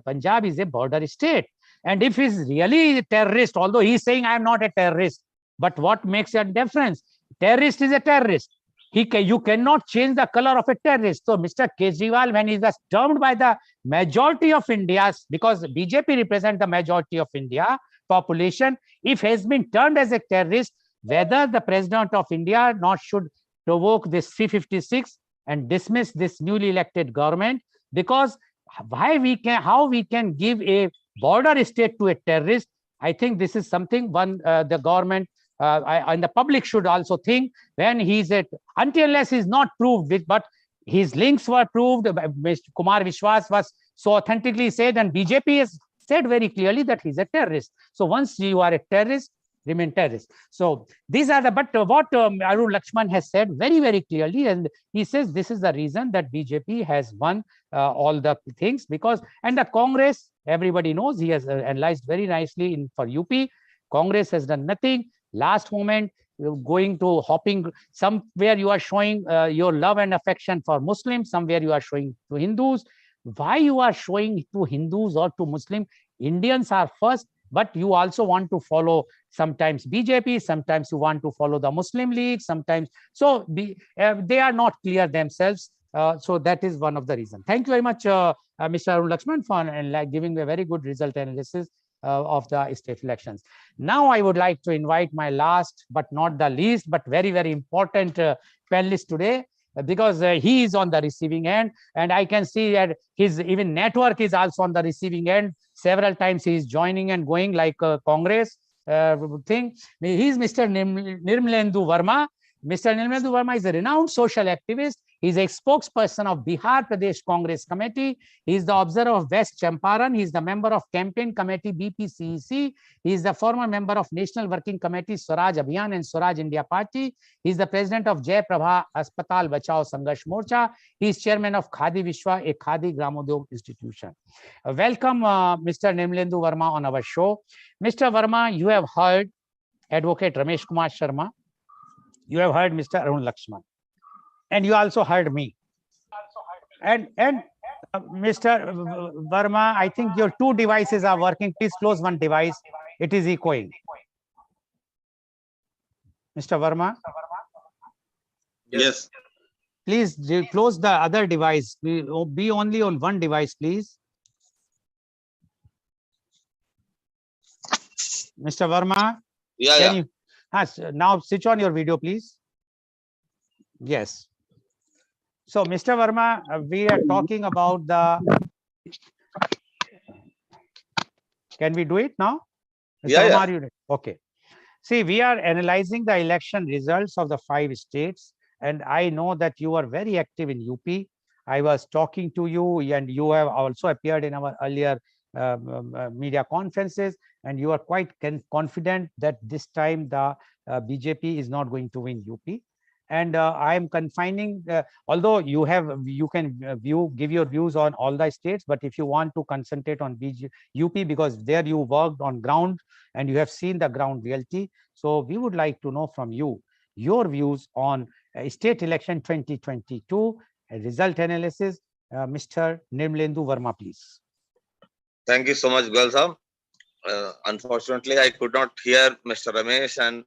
Punjab is a border state. And if he's really a terrorist, although he's saying I am not a terrorist, but what makes a difference? Terrorist is a terrorist. You cannot change the color of a terrorist. So Mr. Kejriwal, when he was termed by the majority of India, because BJP represents the majority of India population, if he has been termed as a terrorist, whether the President of India not should provoke this 356 and dismiss this newly elected government, because how we can give a border state to a terrorist? I think this is something the government and the public should also think, when he's until unless he's not proved it, but his links were proved. Mr. Kumar Vishwas was so authentically said, and BJP has said very clearly that he's a terrorist. So once you are a terrorist, remain terrorist. So these are the, but what Arun Lakshman has said very, very clearly, and he says this is the reason that BJP has won all the things, because, and the Congress, everybody knows, he has analyzed very nicely for UP. Congress has done nothing. Last moment, going to hopping, somewhere you are showing your love and affection for Muslims, somewhere you are showing to Hindus. Why you are showing to Hindus or to Muslim? Indians are first, but you also want to follow sometimes BJP, sometimes you want to follow the Muslim League, sometimes. So they are not clear themselves. So that is one of the reasons. Thank you very much, Mr. Arun Lakshman, for giving a very good result analysis of the state elections. Now I would like to invite my last but not the least, but very, very important panelist today, because he is on the receiving end, and I can see that his even network is also on the receiving end. Several times he is joining and going, like Congress thing. He is Mr. Nirmalendu Verma. Mr. Nirmalendu Verma is a renowned social activist. He is a spokesperson of Bihar Pradesh Congress Committee. He is the observer of West Champaran. He is the member of Campaign Committee BPCEC. He is the former member of National Working Committee Swaraj Abhiyan and Swaraj India Party. He is the president of Jai Prabha Aspatal Bachao Sangharsh Morcha. He is chairman of Khadi Vishwa, a Khadi Gramodyog institution. Welcome, Mr. Nirmalendu Verma, on our show. Mr. Verma, you have heard Advocate Ramesh Kumar Sharma. You have heard Mr. Arun Lakshman, and you also heard me. And Mr. Verma, I think your two devices are working. Please close one device. It is echoing. Mr. Verma? Yes. Please close the other device. Be only on one device, please. Mr. Verma? Yeah, Can yeah. you now switch on your video, please? Yes. So, Mr. Verma, we are talking about the. Can we do it now? Mr. Yeah, Verma, yeah. are you ready? Okay. See, we are analyzing the election results of the 5 states, and I know that you are very active in UP. I was talking to you, and you have also appeared in our earlier media conferences, and you are quite confident that this time the BJP is not going to win UP. And I am confining, although you can give your views on all the states, but if you want to concentrate on UP, because there you worked on ground and you have seen the ground reality. So we would like to know from you your views on state election 2022 result analysis. Mr. Nirmalendu Verma, please. Thank you so much, Goel sir. Unfortunately, I could not hear Mr. Ramesh and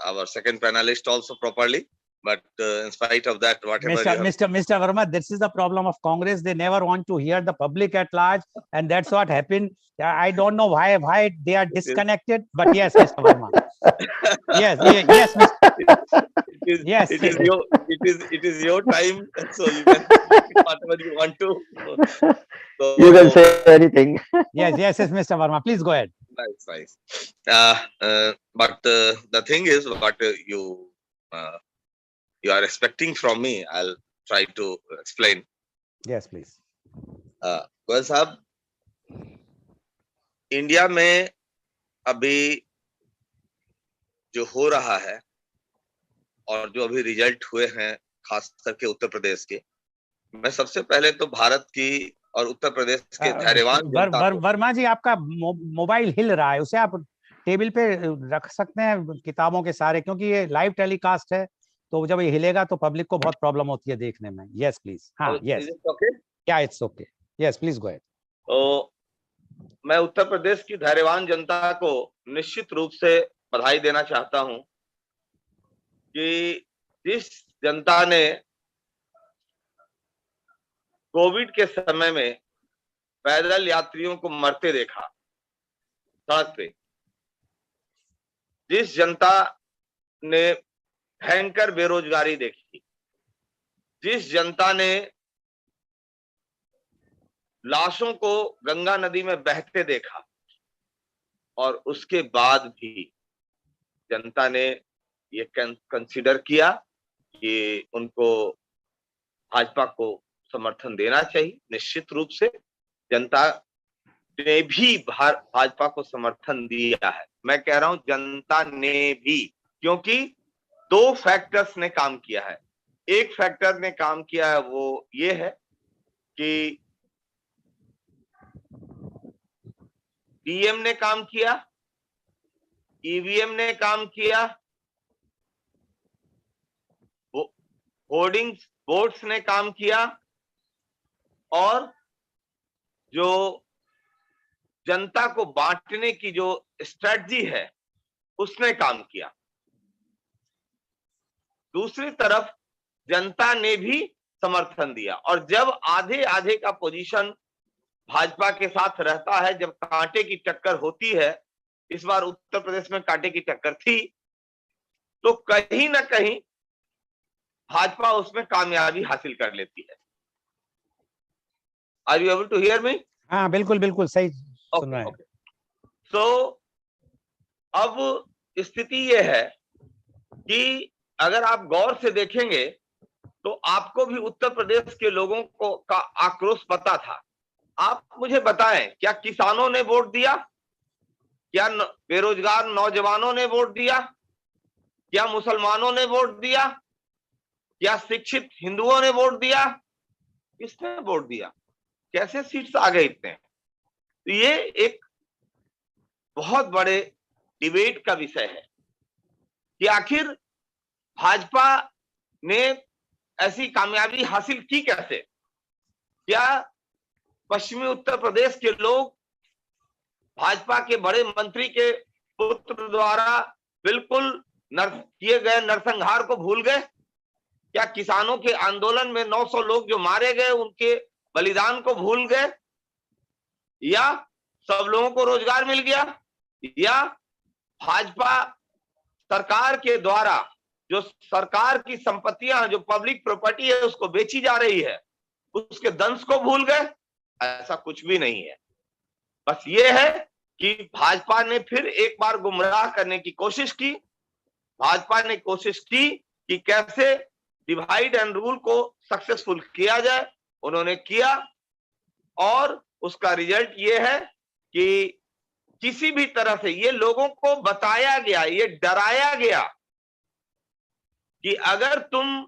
our second panelist also properly. But in spite of that, whatever Mr. Verma, this is the problem of Congress. They never want to hear the public at large, and that's what happened. I don't know why they are disconnected, but yes, Mr. Verma. Yes, yes, it is your time, so you can whatever you want to. So, you can say anything. yes, Mr. Verma, please go ahead. Nice. But the thing is, what you are expecting from me, I'll try to explain. Yes, please. Goel साहब, India में अभी जो हो रहा है और जो अभी रिजल्ट हुए हैं, खास करके उत्तर प्रदेश के, मैं सबसे पहले तो भारत की और उत्तर प्रदेश के धैर्यवान वर्मा जी, आपका मोबाइल हिल रहा है, उसे आप टेबल पे रख सकते हैं किताबों के सारे, क्योंकि ये लाइव टेलीकास्ट है, तो जब ये हिलेगा तो पब्लिक को बहुत प्रॉब्लम होती है देखने में. Yes please. हाँ, यस, क्या it's okay. Yes please go ahead. तो मैं उत्तर प्रदेश की धैर्यवान जनता को निश्चित रूप से बधाई देना चाहता हूं कि जिस जनता ने कोविड के समय में पैदल यात्रियों को मरते देखा सड़क पे, जिस जनता ने भयंकर बेरोजगारी देखी, जिस जनता ने लाशों को गंगा नदी में बहते देखा, और उसके बाद भी जनता ने ये कंसीडर किया कि उनको भाजपा को समर्थन देना चाहिए. निश्चित रूप से जनता ने भी भाजपा को समर्थन दिया है. मैं कह रहा हूं जनता ने भी, क्योंकि 2 फैक्टर्स ने काम किया है. एक फैक्टर ने काम किया है, वो ये है कि डीएम ने काम किया, ईवीएम ने काम किया, होर्डिंग बोर्ड्स ने काम किया, और जो जनता को बांटने की जो स्ट्रेटजी है उसने काम किया. दूसरी तरफ जनता ने भी समर्थन दिया, और जब आधे आधे का पोजीशन भाजपा के साथ रहता है, जब कांटे की टक्कर होती है, इस बार उत्तर प्रदेश में कांटे की टक्कर थी, तो कहीं ना कहीं भाजपा उसमें कामयाबी हासिल कर लेती है. Are you able to hear me? हाँ, बिल्कुल सही सुन रहे हैं. सो अब स्थिति ये है कि अगर आप गौर से देखेंगे तो आपको भी उत्तर प्रदेश के लोगों को का आक्रोश पता था. आप मुझे बताएं, क्या किसानों ने वोट दिया? क्या बेरोजगार नौजवानों ने वोट दिया? क्या मुसलमानों ने वोट दिया? क्या शिक्षित हिंदुओं ने वोट दिया? किसने वोट दिया? कैसे सीट्स आ गए इतने? तो ये एक बहुत बड़े डिबेट का विषय है कि आखिर भाजपा ने ऐसी कामयाबी हासिल की कैसे? क्या पश्चिमी उत्तर प्रदेश के लोग भाजपा के बड़े मंत्री के पुत्र द्वारा बिल्कुल किए गए नरसंहार को भूल गए? क्या किसानों के आंदोलन में 900 लोग जो मारे गए उनके बलिदान को भूल गए? या सब लोगों को रोजगार मिल गया? या भाजपा सरकार के द्वारा जो सरकार की संपत्तियां, जो पब्लिक प्रॉपर्टी है, उसको बेची जा रही है, उसके दंश को भूल गए? ऐसा कुछ भी नहीं है। बस ये है कि भाजपा ने फिर एक बार गुमराह करने की कोशिश की। भाजपा ने कोशिश की कि कैसे डिवाइड एंड रूल को सक्सेसफुल किया जाए। उन्होंने किया और उसका रिजल्ट ये है कि किसी भी तरह से ये लोगों को बताया गया, ये डराया गया कि अगर तुम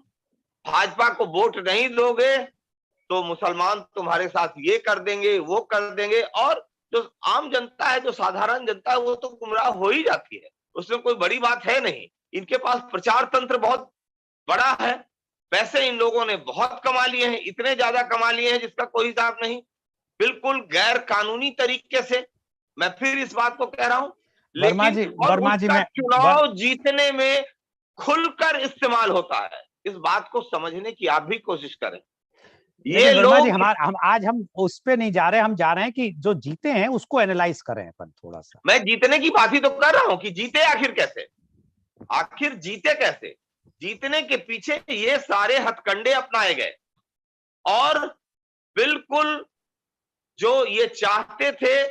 भाजपा को वोट नहीं दोगे तो मुसलमान तुम्हारे साथ ये कर देंगे, वो कर देंगे। और जो आम जनता है, जो साधारण जनता है, वो तो गुमराह हो ही जाती है, उसमें कोई बड़ी बात है नहीं। इनके पास प्रचार तंत्र बहुत बड़ा है, पैसे इन लोगों ने बहुत कमा लिए हैं, इतने ज्यादा कमा लिए हैं जिसका कोई हिसाब नहीं, बिल्कुल गैर कानूनी तरीके से। मैं फिर इस बात को कह रहा हूं, लेकिन चुनाव जीतने में खुलकर इस्तेमाल होता है। इस बात को समझने की आप भी कोशिश करें। ये लोग आज हम उस पे नहीं जा रहे, हम जा रहे हैं कि जो जीते हैं उसको एनालाइज करें अपन थोड़ा सा। मैं जीतने की बात ही तो कर रहा हूं कि जीते आखिर कैसे, आखिर जीते कैसे। जीतने के पीछे ये सारे हथकंडे अपनाए गए और बिल्कुल जो ये चाहते थे,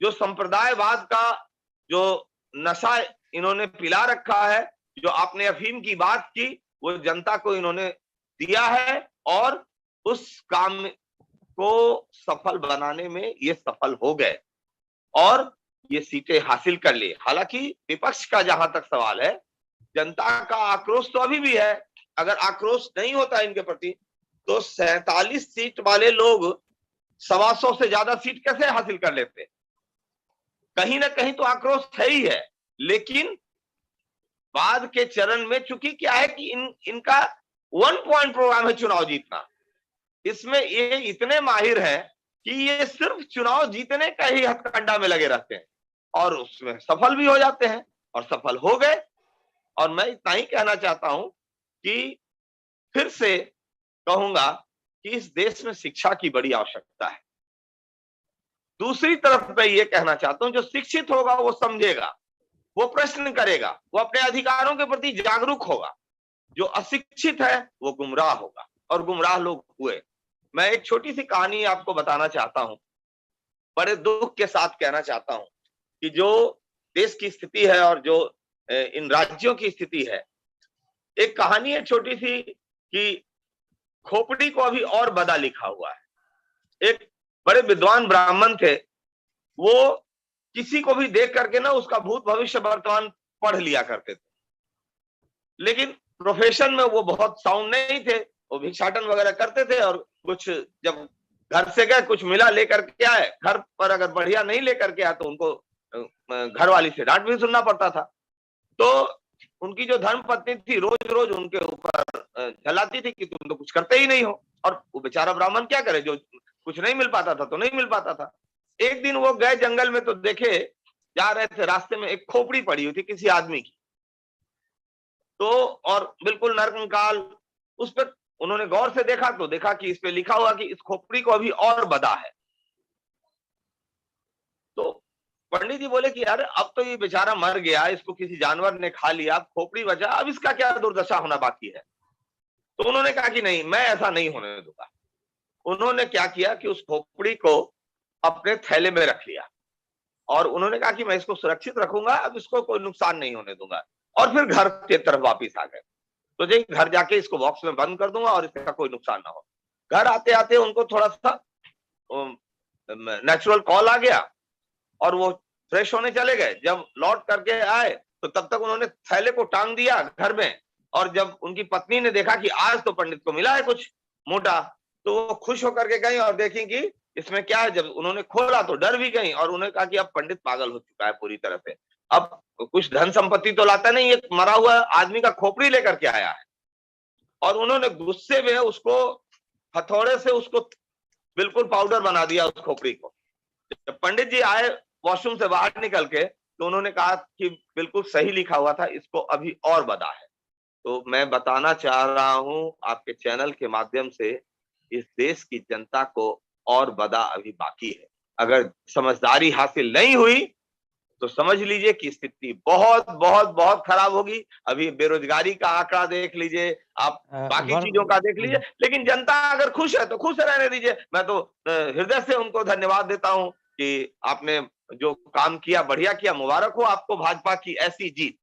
जो संप्रदायवाद का जो नशा इन्होंने पिला रखा है, जो आपने अफीम की बात की, वो जनता को इन्होंने दिया है और उस काम को सफल बनाने में ये सफल हो गए और ये सीटें हासिल कर ली। हालांकि विपक्ष का जहां तक सवाल है, जनता का आक्रोश तो अभी भी है। अगर आक्रोश नहीं होता इनके प्रति तो 47 सीट वाले लोग 125 से ज्यादा सीट कैसे हासिल कर लेते? कहीं ना कहीं तो आक्रोश है ही है, लेकिन बाद के चरण में चूंकि क्या है कि इनका 1 पॉइंट प्रोग्राम है चुनाव जीतना। इसमें ये इतने माहिर हैं कि ये सिर्फ चुनाव जीतने का ही हथकंडा में लगे रहते हैं और उसमें सफल भी हो जाते हैं और सफल हो गए। और मैं इतना ही कहना चाहता हूं कि फिर से कहूंगा कि इस देश में शिक्षा की बड़ी आवश्यकता है। दूसरी तरफ मैं ये कहना चाहता हूं, जो शिक्षित होगा वो समझेगा, वो प्रश्न करेगा, वो अपने अधिकारों के प्रति जागरूक होगा। जो अशिक्षित है वो गुमराह होगा और गुमराह लोग हुए। मैं एक छोटी सी कहानी आपको बताना चाहता हूं, बड़े दुख के साथ कहना चाहता हूं कि जो देश की स्थिति है और जो इन राज्यों की स्थिति है। एक कहानी है छोटी सी कि खोपड़ी को अभी और बदा लिखा हुआ है। एक बड़े विद्वान ब्राह्मण थे, वो किसी को भी देख करके ना उसका भूत भविष्य वर्तमान पढ़ लिया करते थे, लेकिन प्रोफेशन में वो बहुत साउंड नहीं थे। वो भिक्षाटन वगैरह करते थे और कुछ जब घर से गए कुछ मिला लेकर के आए, घर पर अगर बढ़िया नहीं लेकर के आए तो उनको घर वाली से डांट भी सुनना पड़ता था। तो उनकी जो धर्म पत्नी थी रोज रोज उनके ऊपर झलाती थी कि तुम तो कुछ करते ही नहीं हो। और वो बेचारा ब्राह्मण क्या करे, जो कुछ नहीं मिल पाता था तो नहीं मिल पाता था। एक दिन वो गए जंगल में तो देखे, जा रहे थे रास्ते में एक खोपड़ी पड़ी हुई थी किसी आदमी की, तो और बिल्कुल नरकंकाल। उस पर उन्होंने गौर से देखा तो देखा कि इस पे लिखा हुआ कि इस खोपड़ी को अभी और बदा है। तो पंडित जी बोले कि यार अब तो ये बेचारा मर गया, इसको किसी जानवर ने खा लिया, खोपड़ी बचा, अब इसका क्या दुर्दशा होना बाकी है। तो उन्होंने कहा कि नहीं, मैं ऐसा नहीं होने दूंगा। उन्होंने क्या किया कि उस खोपड़ी को अपने थैले में रख लिया और उन्होंने कहा कि मैं इसको सुरक्षित रखूंगा, अब इसको कोई नुकसान नहीं होने दूंगा। और फिर घर की तरफ वापिस आ गए। तो जी घर जाके इसको बॉक्स में बंद कर दूंगा और इसका कोई नुकसान ना हो। घर आते आते उनको थोड़ा सा नेचुरल कॉल आ गया और वो फ्रेश होने चले गए। जब लौट करके आए तो तब तक उन्होंने थैले को टांग दिया घर में। और जब उनकी पत्नी ने देखा कि आज तो पंडित को मिला है कुछ मोटा, तो वो खुश होकर के गई और देखी कि इसमें क्या है। जब उन्होंने खोला तो डर भी गई और उन्होंने कहा कि अब पंडित पागल हो चुका है पूरी तरह से, अब कुछ धन संपत्ति तो लाता नहीं, एक मरा हुआ आदमी का खोपड़ी लेकर के आया है और उन्होंने गुस्से में उसको हथौड़े से उसको बिल्कुल पाउडर बना दिया उस खोपड़ी को। जब पंडित जी आए वॉशरूम से बाहर निकल के तो उन्होंने कहा कि बिल्कुल सही लिखा हुआ था, इसको अभी और बदा है। तो मैं बताना चाह रहा हूं आपके चैनल के माध्यम से, इस देश की जनता को और बदा अभी बाकी है। अगर समझदारी हासिल नहीं हुई तो समझ लीजिए कि स्थिति बहुत बहुत बहुत खराब होगी। अभी बेरोजगारी का आंकड़ा देख लीजिए, आप बाकी चीजों का देख लीजिए, लेकिन जनता अगर खुश है तो खुश रहने दीजिए। मैं तो हृदय से उनको धन्यवाद देता हूं कि आपने जो काम किया बढ़िया किया, मुबारक हो आपको भाजपा की ऐसी जीत।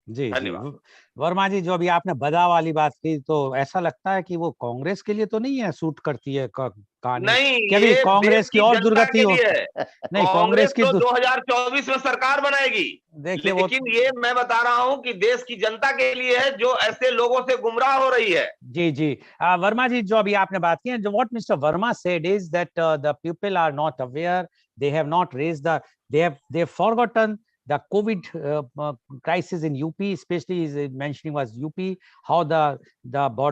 जी जी धन्यवाद। वर्मा जी, जो अभी आपने बदा वाली बात की, तो ऐसा लगता है कि वो कांग्रेस के लिए तो नहीं है, सूट करती है कहानी? नहीं, क्या भी ये कांग्रेस देश की की और जनता दुर्गति के हो? लिए है। नहीं, कांग्रेस की तो 2024 में सरकार बनाएगी, देखिए वो, लेकिन ये मैं बता रहा हूं कि देश की जनता के लिए है जो ऐसे लोगों से गुमराह हो रही है। जी जी वर्मा जी, जो अभी आपने बात की है, जो what Mister Verma said is that the people are not aware, they have not raised the, they have forgotten the COVID crisis in UP, especially is mentioning was UP, how the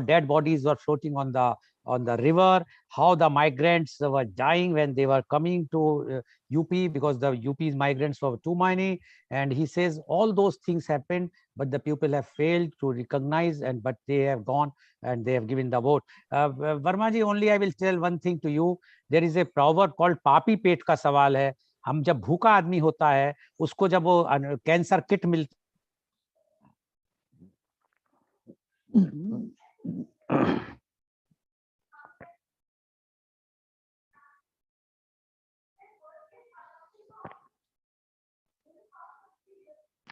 dead bodies were floating on the river, how the migrants were dying when they were coming to UP because the UP's migrants were too many. And he says all those things happened, but the people have failed to recognize, and but they have gone and they have given the vote. Verma ji, only I will tell one thing to you. There is a proverb called पापी पेट का सवाल है। हम जब भूखा आदमी होता है, उसको जब वो कैंसर किट मिलती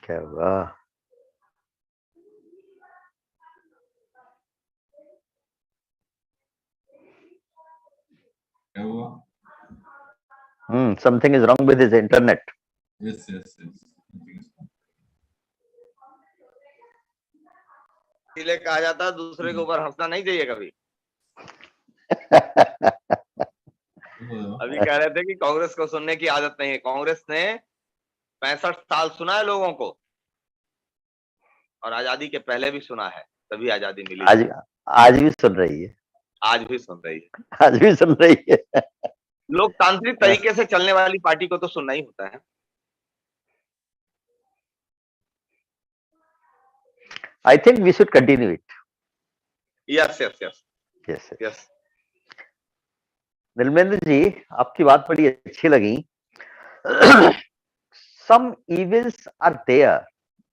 क्या हुआ? क्या हुआ? Something is wrong with his internet. Yes, yes, yes. Something is wrong. इसलिए कहा जाता है दूसरे के ऊपर हंसना नहीं चाहिए कभी। अभी कह रहे थे कि कांग्रेस को सुनने की आदत नहीं है। कांग्रेस ने 65 साल सुना है लोगों को, और आजादी के पहले भी सुना है, तभी आजादी मिली। आज भी सुन रही है, आज भी सुन रही है, आज भी सुन रही है। लोकतांत्रिक तरीके से चलने वाली पार्टी को तो सुनना ही होता है। I think we should continue it. Yes, yes, yes. Yes, yes. Yes. नीलमेंद्र जी, आपकी बात बड़ी अच्छी लगी। Some evils are there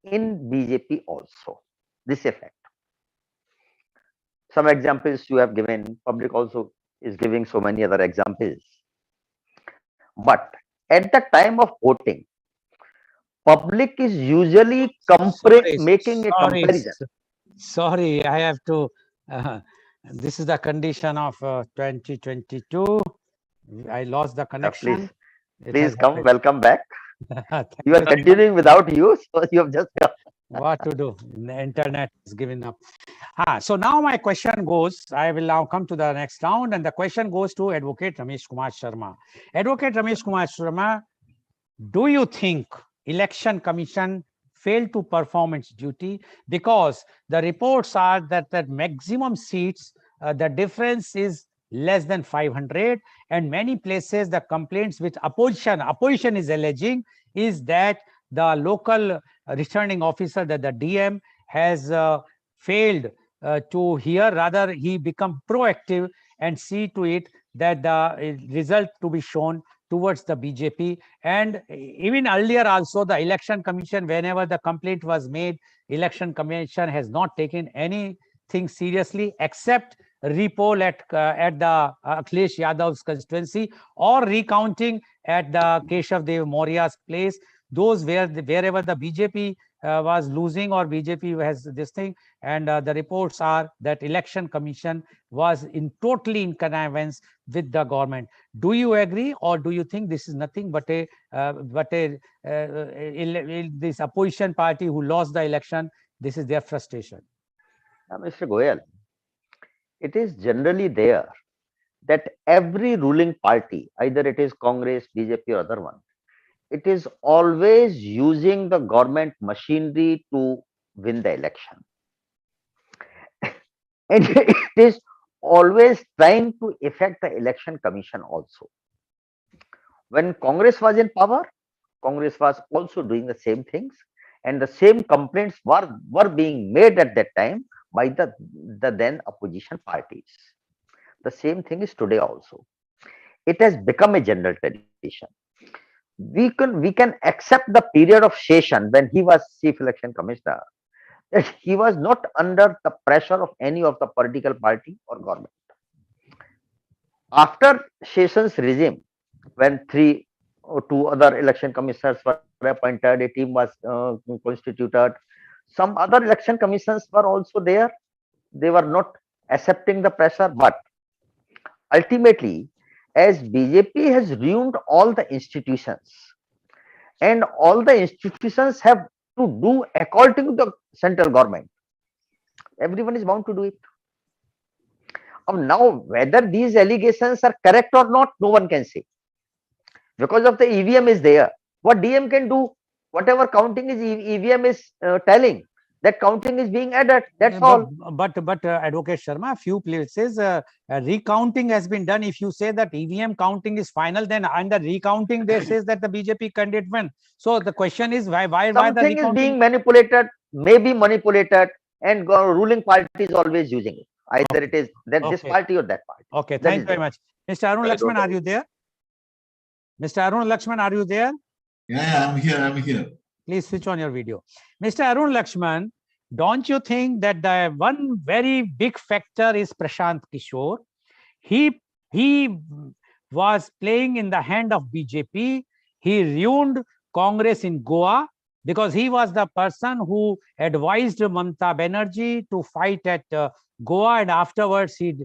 in BJP also. This effect. Some examples you have given. Public also is giving so many other examples. But at the time of voting, public is usually making a comparison. Sorry, I have to. This is the condition of 2022. I lost the connection. Please come. Welcome back. You are continuing without you, so you have just come. What to do? The internet is giving up. So now my question goes, I will now come to the next round, and the question goes to Advocate Ramesh Kumar Sharma. Advocate Ramesh Kumar Sharma, do you think Election Commission failed to perform its duty? Because the reports are that the maximum seats, the difference is less than 500, and many places the complaints which opposition is alleging is that the local returning officer, that the DM has failed to hear. Rather, he become proactive and see to it that the result to be shown towards the BJP. And even earlier also, the Election Commission, whenever the complaint was made, Election Commission has not taken anything seriously except repoll at the Akhilesh Yadav's constituency, or recounting at the Keshav Dev Maurya's place. Those wherever the BJP was losing or BJP has this thing, and the reports are that Election Commission was totally in connivance with the government. Do you agree, or do you think this is nothing but this opposition party who lost the election, this is their frustration? Mr. Goel, it is generally there that every ruling party, either it is Congress, BJP or other one, it is always using the government machinery to win the election. And it is always trying to affect the election commission also. When Congress was in power, Congress was also doing the same things, and the same complaints were being made at that time by the then opposition parties. The same thing is today also. It has become a general tradition. We can accept the period of session when he was chief election commissioner, that he was not under the pressure of any of the political party or government. After Sessions regime, when three or two other election commissioners were appointed, a team was constituted. Some other election commissions were also there. They were not accepting the pressure, but ultimately, as BJP has ruined all the institutions, and all the institutions have to do according to the central government, everyone is bound to do it. Now, whether these allegations are correct or not, no one can say, because of the EVM is there. What DM can do, whatever counting is EVM is telling, that counting is being added. That's all. But Advocate Sharma, a few places recounting has been done. If you say that EVM counting is final, then under recounting there says that the BJP candidate won. So the question is why the something is being manipulated, may be manipulated, and ruling party is always using it. Either it is that this party or that party. Okay, thank you very much. Mr. Arun Lakshman, are you there? Mr. Arun Lakshman, are you there? Yeah, I'm here. Please switch on your video. Mr. Arun Lakshman, don't you think that the one very big factor is Prashant Kishore? He was playing in the hand of BJP. He ruined Congress in Goa because he was the person who advised Mamata Banerjee to fight at Goa, and afterwards he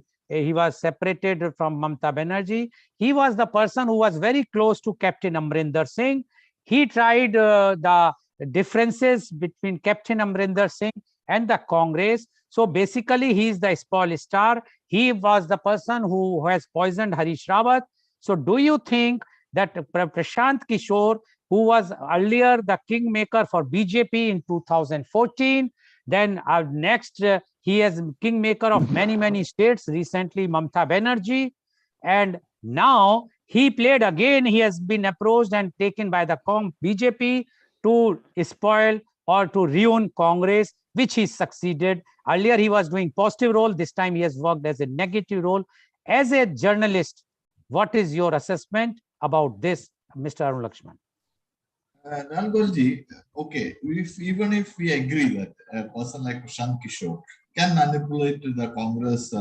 was separated from Mamata Banerjee. He was the person who was very close to Captain Amrinder Singh. He tried the differences between Captain Amrinder Singh and the Congress. So basically, he is the spoil star. He was the person who has poisoned Harish Rawat. So do you think that Prashant Kishore, who was earlier the kingmaker for BJP in 2014, then next he is kingmaker of many states, recently Mamata Banerjee, and now he played again, he has been approached and taken by the BJP to spoil or to ruin Congress, which he succeeded. Earlier he was doing positive role, this time he has worked as a negative role. As a journalist, what is your assessment about this, Mr. Arun Lakshman? Lal Goel, okay, even if we agree that a person like Prashant Kishore can manipulate the Congress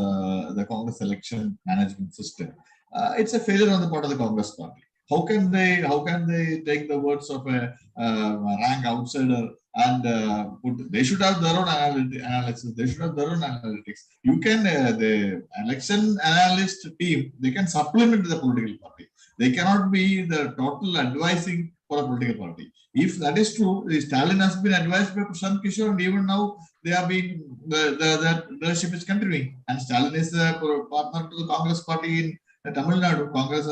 election management system, it's a failure on the part of the Congress party. How can they take the words of a rank outsider and they should have their own analysis. They should have their own analytics. You can the election analyst team, they can supplement the political party. They cannot be the total advising for a political party. If that is true, Stalin has been advised by Prashant Kishore, and even now they have been the leadership is continuing. And Stalin is a partner to the Congress party in Tamil Nadu. Congress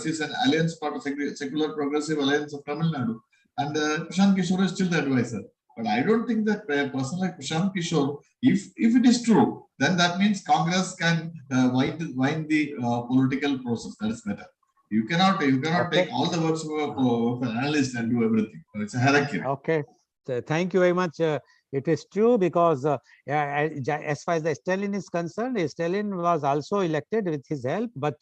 is an alliance part of secular progressive alliance of Tamil Nadu, and Prashant Kishore is still the advisor. But I don't think that a person like Prashant Kishore, if it is true, then that means Congress can wind the political process. That is better. You cannot take all the words of an analyst and do everything. It's a hierarchy. Okay. So thank you very much. It is true because as far as the Stalin is concerned, Stalin was also elected with his help. But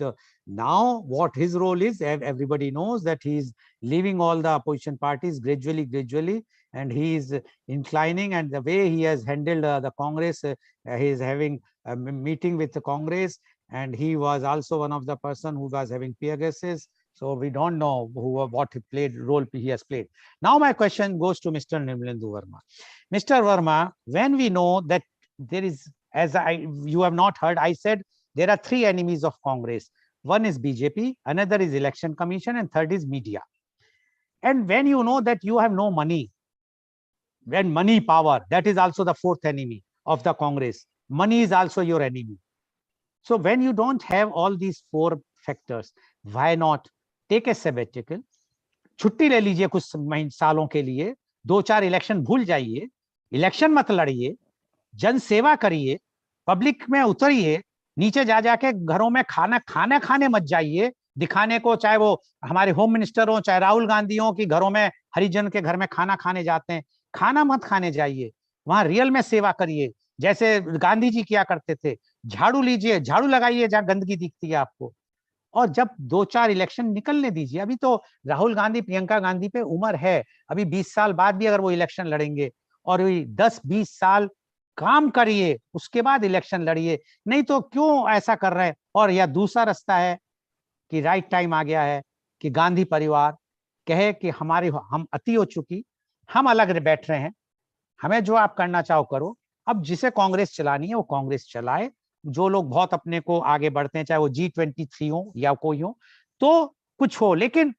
now what his role is, everybody knows that he is leaving all the opposition parties gradually, and he is inclining. And the way he has handled the Congress, he is having a meeting with the Congress, and he was also one of the person who was having Pegasus. So we don't know what role he has played. Now my question goes to Mr. Nirmalendu Verma. Mr. Verma, when we know that there is, as you have not heard, I said there are three enemies of Congress. One is BJP, another is Election Commission, and third is media. And when you know that you have no money, when money power, that is also the fourth enemy of the Congress. Money is also your enemy. So when you don't have all these four factors, why not take a sabbatical, छुट्टी ले लीजिए कुछ सालों के लिए, 2-4 election भूल जाइए, election मत लड़िए, जन सेवा करिए, पब्लिक में उतरिए, नीचे जा जाके घरों में खाना खाने मत जाइए दिखाने को, चाहे वो हमारे होम मिनिस्टर हो, चाहे राहुल गांधी हो कि घरों में हरिजन के घर में खाना खाने जाते हैं। खाना मत खाने जाइए, वहां रियल में सेवा करिए जैसे गांधी जी किया करते थे। झाड़ू लीजिए, झाड़ू लगाइए जहां गंदगी दिखती है आपको, और जब 2-4 इलेक्शन निकलने दीजिए। अभी तो राहुल गांधी, प्रियंका गांधी पे उम्र है, अभी 20 साल बाद भी अगर वो इलेक्शन लड़ेंगे, और 10-20 साल काम करिए उसके बाद इलेक्शन लड़िए, नहीं तो क्यों ऐसा कर रहे हैं। और या दूसरा रास्ता है कि राइट टाइम आ गया है कि गांधी परिवार कहे कि हम अति हो चुकी, हम अलग बैठ रहे हैं, हमें जो आप करना चाहो करो, अब जिसे कांग्रेस चलानी है वो कांग्रेस चलाए। जो लोग बहुत अपने को आगे बढ़ते हैं, चाहे वो G23 हो या कोई हो, तो कुछ हो, लेकिन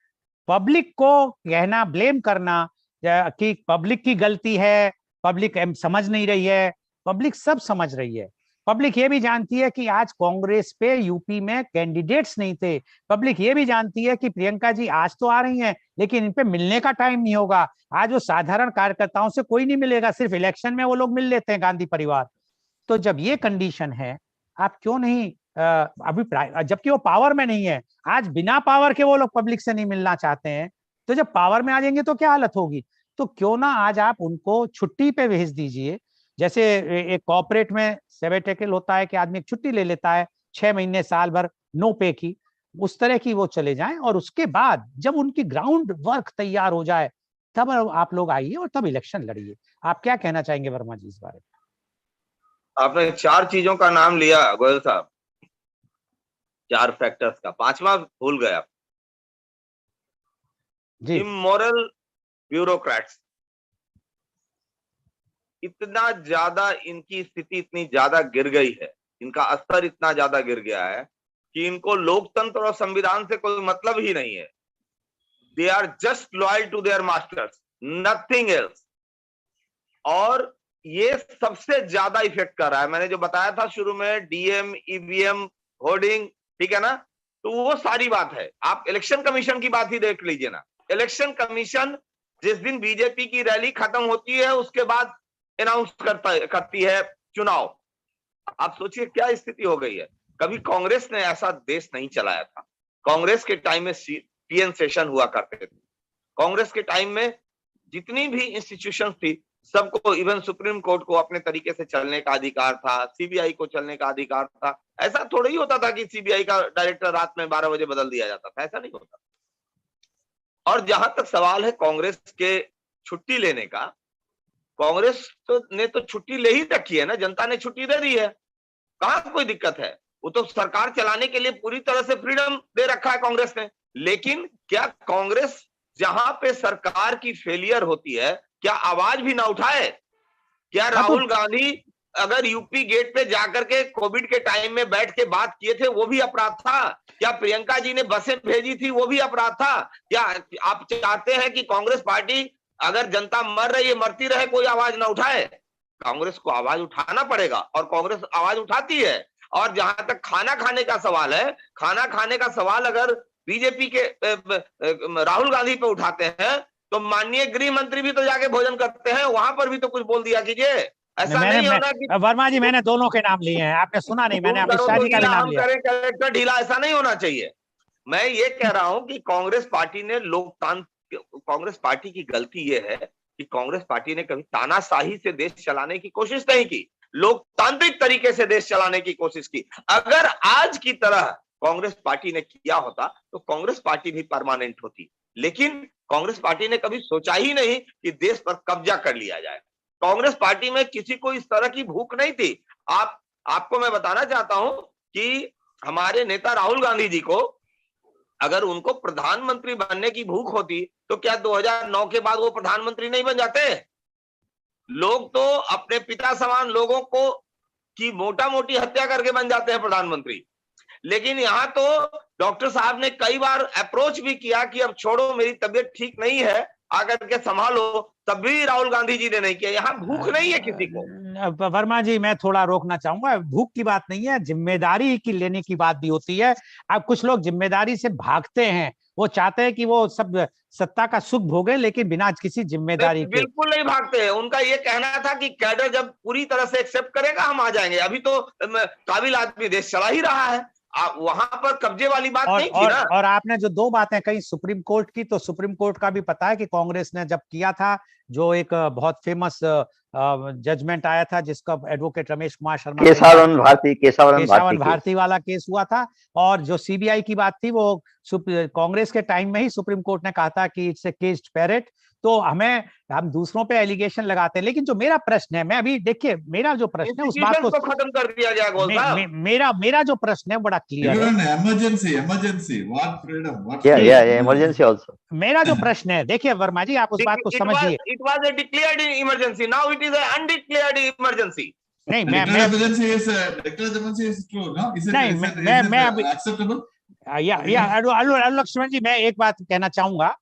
पब्लिक को कहना, ब्लेम करना कि पब्लिक की गलती है, पब्लिक समझ नहीं रही है, पब्लिक सब समझ रही है। पब्लिक ये भी जानती है कि आज कांग्रेस पे यूपी में कैंडिडेट्स नहीं थे। पब्लिक ये भी जानती है कि प्रियंका जी आज तो आ रही हैं, लेकिन इन पे मिलने का टाइम नहीं होगा। आज वो साधारण कार्यकर्ताओं से कोई नहीं मिलेगा, सिर्फ इलेक्शन में वो लोग मिल लेते हैं, गांधी परिवार। तो जब ये कंडीशन है, आप क्यों नहीं अभिप्राय, जबकि वो पावर में नहीं है, आज बिना पावर के वो लोग पब्लिक से नहीं मिलना चाहते हैं, तो जब पावर में आ जाएंगे तो क्या हालत होगी। तो क्यों ना आज आप उनको छुट्टी पे भेज दीजिए। जैसे एक कॉर्पोरेट में सेबेटिकल होता है कि आदमी एक छुट्टी ले लेता है 6 महीने साल भर नो पे की, उस तरह की वो चले जाएं, और उसके बाद जब उनकी ग्राउंड वर्क तैयार हो जाए तब आप लोग आइए और तब इलेक्शन लड़िए। आप क्या कहना चाहेंगे वर्मा जी इस बारे में? आपने 4 चीजों का नाम लिया गोयल साहब, 4 फैक्टर्स का, 5वां भूल गए आप। इमोरल ब्यूरोक्रेट्स, इतना ज्यादा इनकी स्थिति इतनी ज्यादा गिर गई है, इनका स्तर इतना ज्यादा गिर गया है कि इनको लोकतंत्र और संविधान से कोई मतलब ही नहीं है। They are just loyal to their masters, nothing else. और ये सबसे ज्यादा इफेक्ट कर रहा है। मैंने जो बताया था शुरू में, डीएम, ईवीएम, होर्डिंग, ठीक है ना, तो वो सारी बात है। आप इलेक्शन कमीशन की बात ही देख लीजिए ना। इलेक्शन कमीशन जिस दिन बीजेपी की रैली खत्म होती है उसके बाद अनाउंस करती है चुनाव। आप सोचिए क्या स्थिति हो गई है। कभी कांग्रेस ने ऐसा देश नहीं चलाया था। कांग्रेस के टाइम में पीएन सेशन हुआ करते थे। कांग्रेस के टाइम में जितनी भी इंस्टीट्यूशन थी सबको, इवन सुप्रीम कोर्ट को अपने तरीके से चलने का अधिकार था, सीबीआई को चलने का अधिकार था। ऐसा थोड़ा ही होता था कि सीबीआई का डायरेक्टर रात में 12 बजे बदल दिया जाता था, ऐसा नहीं होता। और जहां तक सवाल है कांग्रेस के छुट्टी लेने का, कांग्रेस ने तो छुट्टी ले ही रखी है ना, जनता ने छुट्टी दे दी है, कहां कोई दिक्कत है। वो तो सरकार चलाने के लिए पूरी तरह से फ्रीडम दे रखा है कांग्रेस ने। लेकिन क्या कांग्रेस जहां पे सरकार की फेलियर होती है क्या आवाज भी ना उठाए? क्या राहुल गांधी अगर यूपी गेट पे जाकर के कोविड के टाइम में बैठ के बात किए थे वो भी अपराध था? क्या प्रियंका जी ने बसें भेजी थी वो भी अपराध था? क्या आप चाहते हैं कि कांग्रेस पार्टी अगर जनता मर रही है, मरती रहे, कोई आवाज ना उठाए? कांग्रेस को आवाज उठाना पड़ेगा और कांग्रेस आवाज उठाती है। और जहां तक खाना खाने का सवाल है, खाना खाने का सवाल अगर बीजेपी के राहुल गांधी पे उठाते हैं तो माननीय गृह मंत्री भी तो जाके भोजन करते हैं, वहां पर भी तो कुछ बोल दिया कीजिए। ऐसा नहीं होना कि वर्मा जी मैंने दोनों के नाम लिए हैं, आपने सुना नहीं, मैंने अमित शाह जी का भी नाम लिया। कलेक्टर ढीला, ऐसा नहीं होना चाहिए। मैं ये कह रहा हूं कि कांग्रेस पार्टी ने कांग्रेस पार्टी की गलती ये है कि कांग्रेस पार्टी ने कभी तानाशाही से देश चलाने की कोशिश नहीं की, लोकतांत्रिक तरीके से देश चलाने की कोशिश की। अगर आज की तरह कांग्रेस पार्टी ने किया होता तो कांग्रेस पार्टी भी परमानेंट होती। लेकिन कांग्रेस पार्टी ने कभी सोचा ही नहीं कि देश पर कब्जा कर लिया जाए। कांग्रेस पार्टी में किसी को इस तरह की भूख नहीं थी। आपको मैं बताना चाहता हूं कि हमारे नेता राहुल गांधी जी को अगर उनको प्रधानमंत्री बनने की भूख होती तो क्या 2009 के बाद वो प्रधानमंत्री नहीं बन जाते? लोग तो अपने पिता समान लोगों को की मोटा मोटी हत्या करके बन जाते हैं प्रधानमंत्री। लेकिन यहाँ तो डॉक्टर साहब ने कई बार अप्रोच भी किया कि अब छोड़ो, मेरी तबीयत ठीक नहीं है, आकर के संभालो, तब भी राहुल गांधी जी ने नहीं किया। यहाँ भूख नहीं है किसी को। वर्मा जी मैं थोड़ा रोकना चाहूंगा, भूख की बात नहीं है, जिम्मेदारी की लेने की बात भी होती है। अब कुछ लोग जिम्मेदारी से भागते हैं वो चाहते हैं कि वो सब सत्ता का सुख भोगे लेकिन बिना किसी जिम्मेदारी के। बिल्कुल नहीं भागते हैं। उनका ये कहना था कि कैडर जब पूरी तरह से एक्सेप्ट करेगा हम आ जाएंगे। अभी तो काबिल आदमी देश चला ही रहा है, वहां पर कब्जे वाली बात नहीं थी ना। और आपने जो दो बातें कही सुप्रीम कोर्ट की, तो सुप्रीम कोर्ट का भी पता है कि कांग्रेस ने जब किया था, जो एक बहुत फेमस जजमेंट आया था जिसका एडवोकेट रमेश कुमार शर्मा, केशवन भारती वाला केस हुआ था, और जो सीबीआई की बात थी वो कांग्रेस के टाइम में ही सुप्रीम कोर्ट ने कहा था कि इट्स ए केज्ड पैरेट। तो हम दूसरों पे एलिगेशन लगाते हैं, लेकिन जो मेरा प्रश्न है, मैं अभी देखिए मेरा जो प्रश्न है उस बात को खत्म कर दिया गया गोल साहब। मेरा जो प्रश्न है बड़ा क्लियर है। emergency, what freedom, what emergency also. मेरा जो प्रश्न है, देखिए वर्मा जी आप उस बात को समझिए। It was a declared emergency, now it is an undeclared emergency. नहीं emergency is true, no? Is it acceptable? Arun Lakshman जी, मैं एक बात कहना चाहूंगा।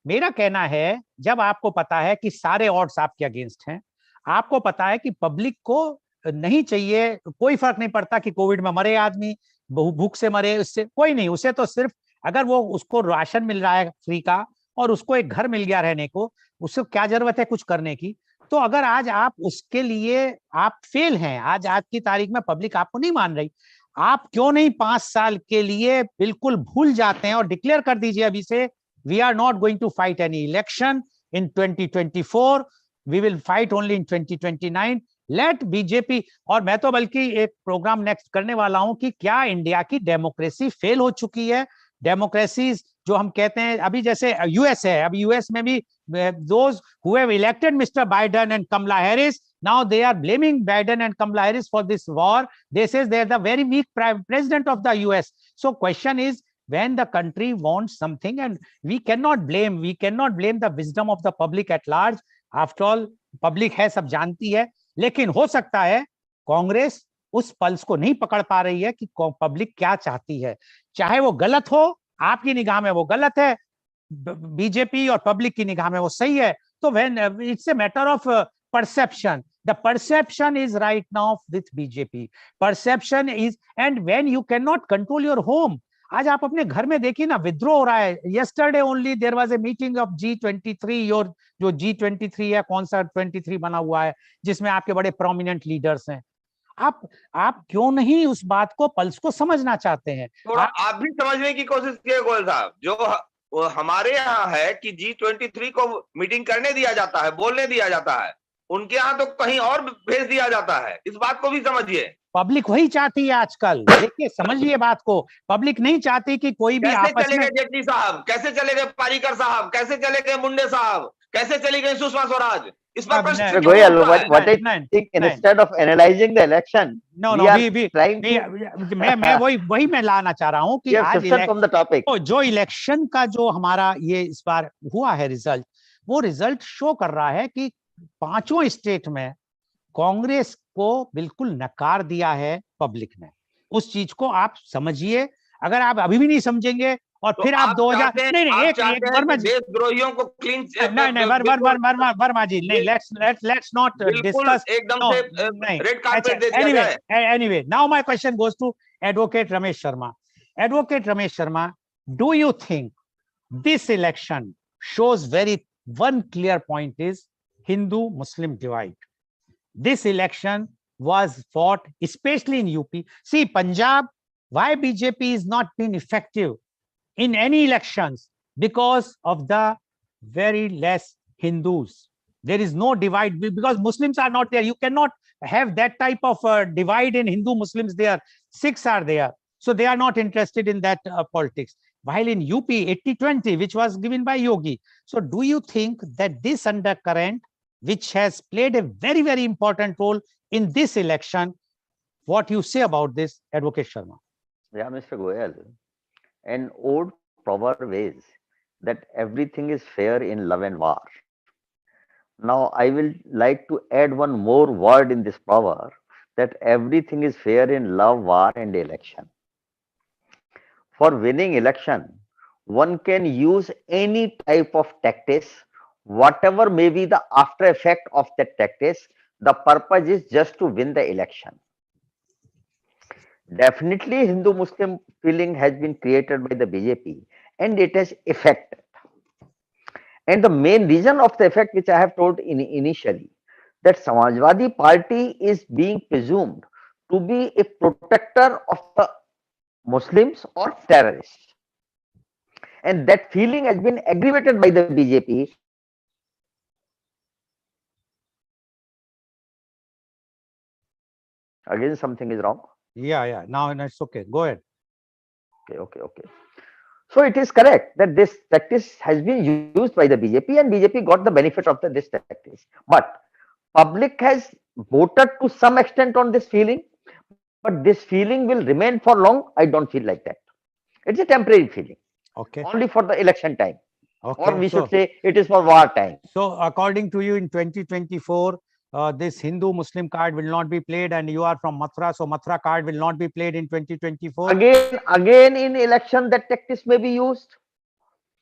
मेरा कहना है, जब आपको पता है कि सारे ऑड्स आपके अगेंस्ट हैं, आपको पता है कि पब्लिक को नहीं चाहिए, कोई फर्क नहीं पड़ता कि कोविड में मरे आदमी, भूख से मरे, उससे कोई नहीं, उसे तो सिर्फ अगर वो उसको राशन मिल रहा है फ्री का और उसको एक घर मिल गया रहने को, उससे क्या जरूरत है कुछ करने की। तो अगर आज आप उसके लिए आप फेल हैं, आज की तारीख में पब्लिक आपको नहीं मान रही, आप क्यों नहीं 5 साल के लिए बिल्कुल भूल जाते हैं और डिक्लेयर कर दीजिए अभी से, we are not going to fight any election in 2024, we will fight only in 2029, let BJP. और मैं तो बल्कि एक प्रोग्राम नेक्स्ट करने वाला हूं कि क्या इंडिया की डेमोक्रेसी फेल हो चुकी है। डेमोक्रेसी जो हम कहते हैं, अभी जैसे यूएस है, अभी यूएस में भी those who have elected Mr. Biden and Kamala Harris, now they are blaming Biden and Kamala Harris for this war. They says they are the very weak president of the US. So question is, when the country wants something, and we cannot blame the wisdom of the public at large. After all, public है, सब जानती है, लेकिन हो सकता है कांग्रेस उस pulse को नहीं पकड़ पा रही है कि पब्लिक क्या चाहती है। चाहे वो गलत हो, आपकी निगाह में वो गलत है, बीजेपी और पब्लिक की निगाह में वो सही है। तो when it's a matter of perception, the perception is right now with BJP. Perception is, and when you cannot control your home, आज आप अपने घर में देखिए ना, विद्रोह हो रहा है। yesterday only there was a meeting of G23, और जो G23 है, कौन सा 23 बना हुआ है, जिसमें आपके बड़े प्रोमिनेंट लीडर्स हैं। आप क्यों नहीं उस बात को, पल्स को समझना चाहते हैं? थोड़ा आप भी समझने की कोशिश कीजिए गोयल साहब। जो हमारे यहाँ है कि G23 को मीटिंग करने दिया जाता है, बोलने दिया जाता है, उनके यहाँ तो कहीं और भेज दिया जाता है। इस बात को भी समझिए। पब्लिक वही चाहती है आजकल, देखिए समझिए बात को। पब्लिक नहीं चाहती कि कोई भी आपस में, कैसे चले गए जेटली साहब, कैसे चले गए पारीकर साहब, कैसे चले गए मुंडे साहब, कैसे चली गई सुषमा स्वराज, इस पर प्रश्न। Goel, what I think, instead of analyzing the election, मैं वही मैं लाना चाह रहा हूँ कि आज जो इलेक्शन का जो हमारा ये इस बार हुआ है रिजल्ट, वो रिजल्ट शो कर रहा है कि 5 स्टेट में कांग्रेस को बिल्कुल नकार दिया है पब्लिक ने। उस चीज को आप समझिए। अगर आप अभी भी नहीं समझेंगे और तो फिर आप 2000 नहीं एक वर्मा जी, देशद्रोहियों को क्लीन नहीं वर्मा जी, नहीं, लेट्स नॉट डिस्कस एकदम से रेड कार्पेट दे दिया जाए। Anyway, now my question goes to advocate Ramesh Sharma. Advocate Ramesh Sharma, do you think this election shows one clear point is Hindu-Muslim divide. This election was fought, especially in UP. See, Punjab, why BJP is not been effective in any elections? Because of the very less Hindus. There is no divide because Muslims are not there. You cannot have that type of divide in Hindu-Muslims there. Sikhs are there. So they are not interested in that politics. While in UP, 80-20, which was given by Yogi. So do you think that this undercurrent, which has played a very, very important role in this election, what you say about this, Advocate Sharma? Yeah, Mr. Goel, an old proverb is that everything is fair in love and war. Now, I will like to add one more word in this proverb, that everything is fair in love, war, and election. For winning election, one can use any type of tactics, whatever may be the after effect of that tactics. The purpose is just to win the election. Definitely, Hindu-Muslim feeling has been created by the BJP, and it has affected. And the main reason of the effect, which I have told initially, that Samajwadi Party is being presumed to be a protector of the Muslims or terrorists. And that feeling has been aggravated by the BJP. Again, something is wrong. Yeah. Now it's okay. Go ahead. Okay. So it is correct that this practice has been used by the BJP, and BJP got the benefit of this practice. But public has voted to some extent on this feeling, but this feeling will remain for long. I don't feel like that. It's a temporary feeling. Okay. Only for the election time. Okay. Or we should say it is for war time. So according to you, in 2024, this Hindu-Muslim card will not be played, and you are from Mathura, so Mathura card will not be played in 2024. Again in election, that tactics may be used.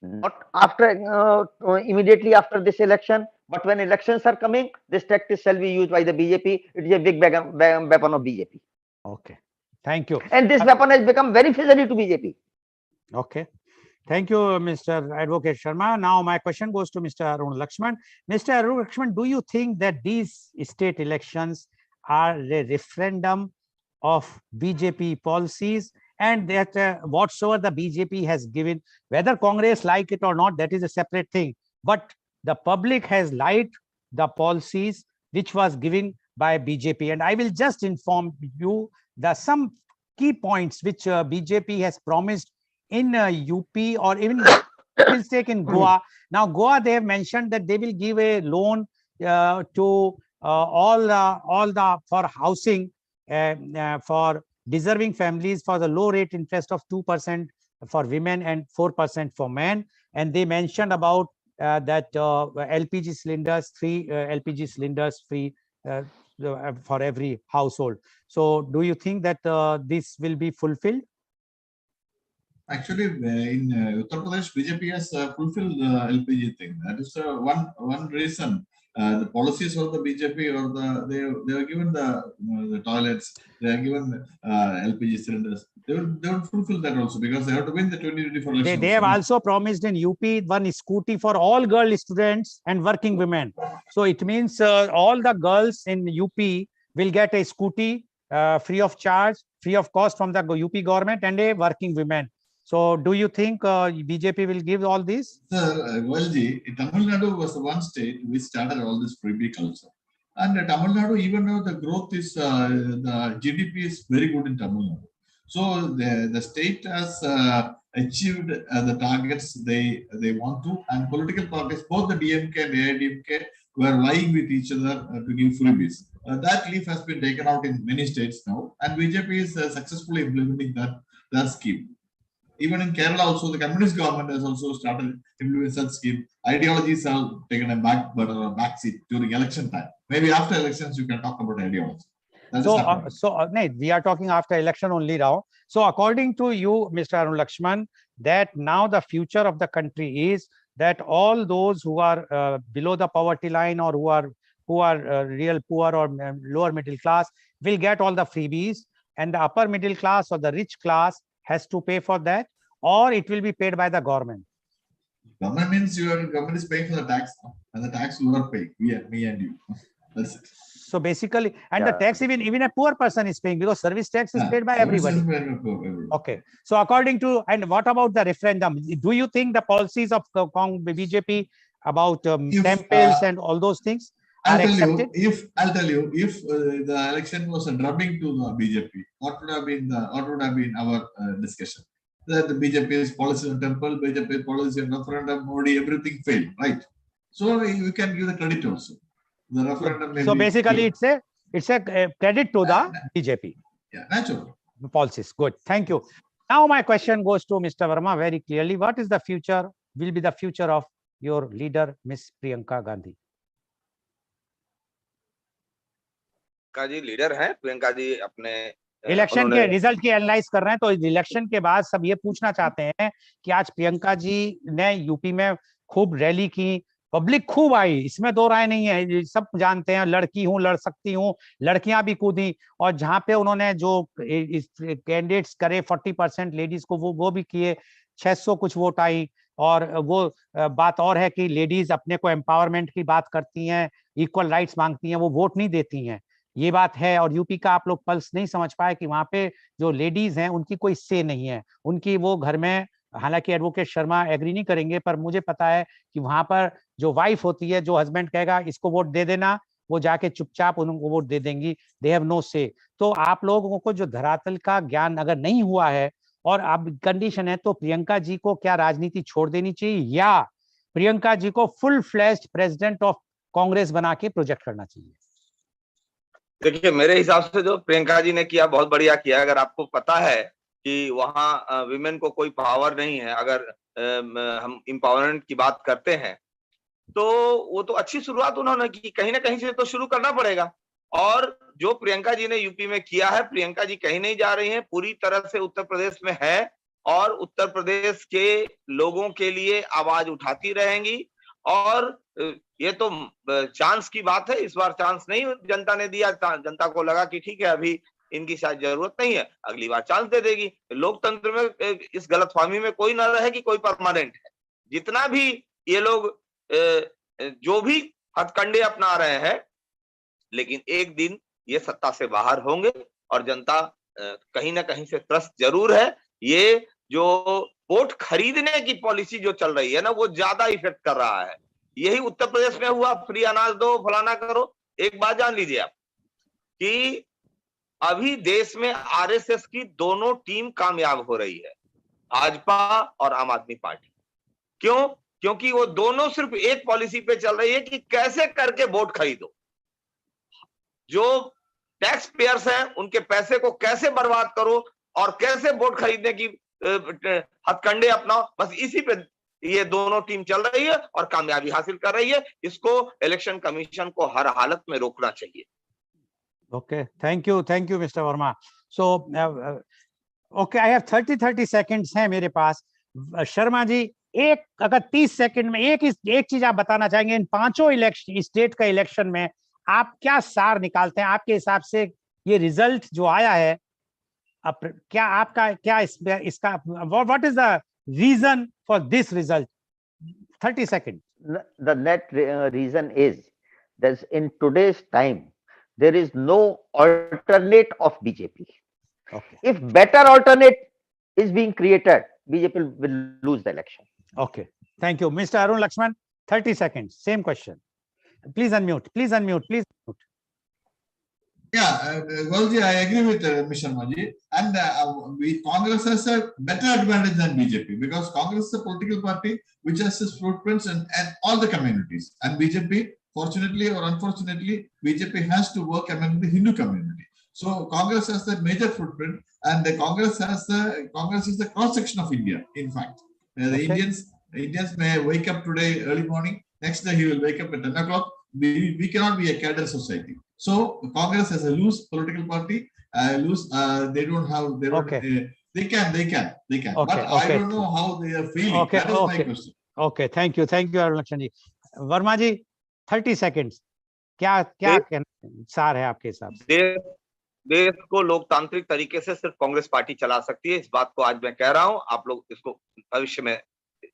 Not after immediately after this election, but when elections are coming, this tactic shall be used by the BJP. It is a big weapon of BJP. Okay, thank you. And this weapon has become very friendly to BJP. Okay, thank you, Mr. Advocate Sharma. Now my question goes to Mr. Arun Lakshman. Mr. Arun Lakshman, do you think that these state elections are a referendum of BJP policies, and that whatsoever the BJP has given, whether Congress like it or not, that is a separate thing, but the public has liked the policies which was given by BJP? And I will just inform you that some key points which BJP has promised in UP, or even mistake in Goa. Now Goa, they have mentioned that they will give a loan to all the for housing for deserving families for the low rate interest of 2% for women and 4% for men. And they mentioned about that LPG cylinders, 3 LPG cylinders free for every household. So do you think that this will be fulfilled? Actually, in Uttar Pradesh, BJP has fulfilled the LPG thing. That is one reason. The policies of the BJP, or they are given the toilets, they are given LPG cylinders. They will fulfill that also, because they have to win the 2024 election. They have also promised in UP one scooty for all girl students and working women. So it means all the girls in UP will get a scooty free of charge, free of cost from the UP government, and a working women. So do you think BJP will give all this? Sir, well, Tamil Nadu was the one state which started all this freebie culture. And Tamil Nadu, even though the growth is, the GDP is very good in Tamil Nadu. So the state has achieved the targets they want to, and political parties, both the DMK and AIDMK, were vying with each other to give freebies. That leaf has been taken out in many states now, and BJP is successfully implementing that scheme. Even in Kerala also, the communist government has also started implementing such scheme. Ideologies have taken a back seat during election time. Maybe after elections, you can talk about ideology. We are talking after election only now. So according to you, Mr. Arun Lakshman, that now the future of the country is that all those who are below the poverty line, or who are real poor or lower middle class, will get all the freebies, and the upper middle class or the rich class has to pay for that, or it will be paid by the government. Government means government is paying for the tax, and the tax you are paying, me and you. That's it. So basically, and the tax even a poor person is paying, because service tax is paid by everybody. Okay. So according to, and what about the referendum? Do you think the policies of BJP about temples and all those things are accepted? I'll tell you, if the election was a drubbing to the BJP, what would have been our discussion? That the BJP's policy on temple, BJP's policy on referendum, Modi, everything failed, right? So we can give the credit also. The referendum. So basically, it's a credit to the BJP. Yeah, naturally. Policies. Good. Thank you. Now my question goes to Mr. Verma very clearly. What is the future? Will be the future of your leader, Miss Priyanka Gandhi? Priyanka ji leader हैं, प्रियंका जी अपने election के result की analyse कर रहे हैं, तो election के बाद सब ये पूछना चाहते हैं कि आज प्रियंका जी ने यूपी में खूब रैली की, पब्लिक खूब आई, इसमें दो राय नहीं है, सब जानते हैं, लड़की हूं, लड़ सकती हूं, लड़कियां भी कूदी, और जहां पे उन्होंने जो कैंडिडेट्स करे 40% लेडीज को वो भी किए, 600 कुछ वोट आई। और वो बात और है कि लेडीज अपने को एम्पावरमेंट की बात करती हैं, इक्वल राइट्स मांगती हैं, वो वोट नहीं देती हैं, ये बात है। और यूपी का आप लोग पल्स नहीं समझ पाए कि वहां पे जो लेडीज हैं उनकी कोई से नहीं है, उनकी वो घर में, हालांकि एडवोकेट शर्मा एग्री नहीं करेंगे, पर मुझे पता है कि वहां पर जो वाइफ होती है, जो हस्बैंड कहेगा इसको वोट दे देना, वो जाके चुपचाप उनको वोट दे देंगी, दे हैव नो से। तो आप लोगों को जो धरातल का ज्ञान अगर नहीं हुआ है और अब कंडीशन है, तो प्रियंका जी को क्या राजनीति छोड़ देनी चाहिए, या प्रियंका जी को full flashed president of Congress बना के प्रोजेक्ट करना चाहिए? देखिए, मेरे हिसाब से जो प्रियंका जी ने किया बहुत बढ़िया किया। अगर आपको पता है कि वहां विमेन को कोई पावर नहीं है, अगर हम एम्पावरमेंट की बात करते हैं, तो वो तो अच्छी शुरुआत उन्होंने की, कहीं ना कहीं से तो शुरू करना पड़ेगा। और जो प्रियंका जी ने यूपी में किया है, प्रियंका जी कहीं नहीं जा रही हैं, पूरी तरह से उत्तर प्रदेश में है और उत्तर प्रदेश के लोगों के लिए आवाज उठाती रहेंगी। और ये तो चांस की बात है, इस बार चांस नहीं जनता ने दिया, जनता को लगा कि ठीक है अभी इनकी शायद जरूरत नहीं है, अगली बार चांस दे देगी। लोकतंत्र में इस गलतफहमी में कोई ना रहे कि कोई परमानेंट है। जितना भी ये लोग जो भी हथकंडे अपना रहे हैं, लेकिन एक दिन ये सत्ता से बाहर होंगे और जनता कहीं ना कहीं से त्रस्त जरूर है। ये जो वोट खरीदने की पॉलिसी जो चल रही है ना, वो ज्यादा इफेक्ट कर रहा है। यही उत्तर प्रदेश में हुआ, फ्री अनाज दो, फलाना करो। एक बात जान लीजिए आप कि अभी देश में आरएसएस की दोनों टीम कामयाब हो रही है, भाजपा और आम आदमी पार्टी। क्यों? क्योंकि वो दोनों सिर्फ एक पॉलिसी पे चल रही है कि कैसे करके वोट खरीदो, जो टैक्स पेयर्स हैं उनके पैसे को कैसे बर्बाद करो और कैसे वोट खरीदने की हथकंडे अपनाओ। बस इसी पे ये दोनों टीम चल रही है और कामयाबी हासिल कर रही है। इसको इलेक्शन कमीशन को हर हालत में रोकना चाहिए। Okay, thank you mister Verma. So okay, I have 30 seconds हैं मेरे पास। शर्मा जी, एक अगर 30 सेकंड में एक चीज आप बताना चाहेंगे, इन पांचों इलेक्शन, स्टेट का इलेक्शन में आप क्या सार निकालते हैं? आपके हिसाब से ये रिजल्ट जो आया है, क्या आपका क्या इसका what is the reason for this result? 30 seconds. The net reason is that in today's time there is no alternate of BJP. Okay. If better alternate is being created, BJP will lose the election. Okay, thank you. Mr. Arun Lakshman, 30 seconds, same question. Please unmute. Yeah, Golji, I agree with Mr. Maji. And Congress has a better advantage than BJP because Congress is a political party which has its footprints in all the communities. And BJP, fortunately or unfortunately, BJP has to work among the Hindu community. So Congress has the major footprint, and the Congress is the cross section of India. In fact, the Indians may wake up today early morning. Next day he will wake up at 10 o'clock. We cannot be a cadre society. So Congress has a loose political party. They don't have. They can. Okay, But I don't know how they are feeling. That is my question. Okay, thank you, Arun Lakshman ji. Verma ji, 30 seconds. क्या सार है आपके हिसाब से? देश को लोकतांत्रिक तरीके से सिर्फ कांग्रेस पार्टी चला सकती है। इस बात को आज मैं कह रहा हूं, आप लोग इसको भविष्य में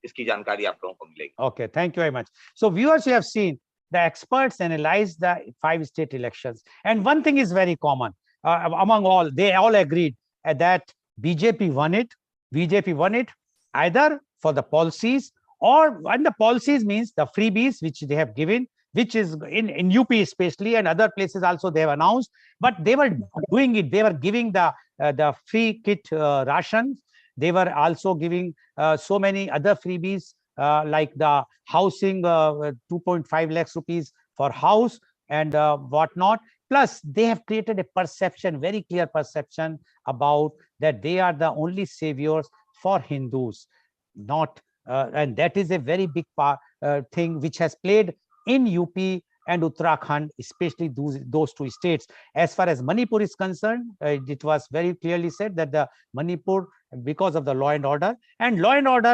इसकी जानकारी आप लोगों को मिलेगी। Okay, thank you very much. So viewers, you have seen the experts analyze the 5 state elections, and one thing is very common among all. They all agreed that BJP won it either for the policies, and the policies means the freebies which they have given, which is in UP especially, and other places also they have announced. But they were doing it. They were giving the free kit rations. They were also giving so many other freebies like the housing, 2.5 lakhs rupees for house and whatnot. Plus, they have created a perception, very clear perception about that they are the only saviors for Hindus, not and that is a very big thing which has played in UP and Uttarakhand, especially those two states. As far as Manipur is concerned, it was very clearly said that the Manipur, because of the law and order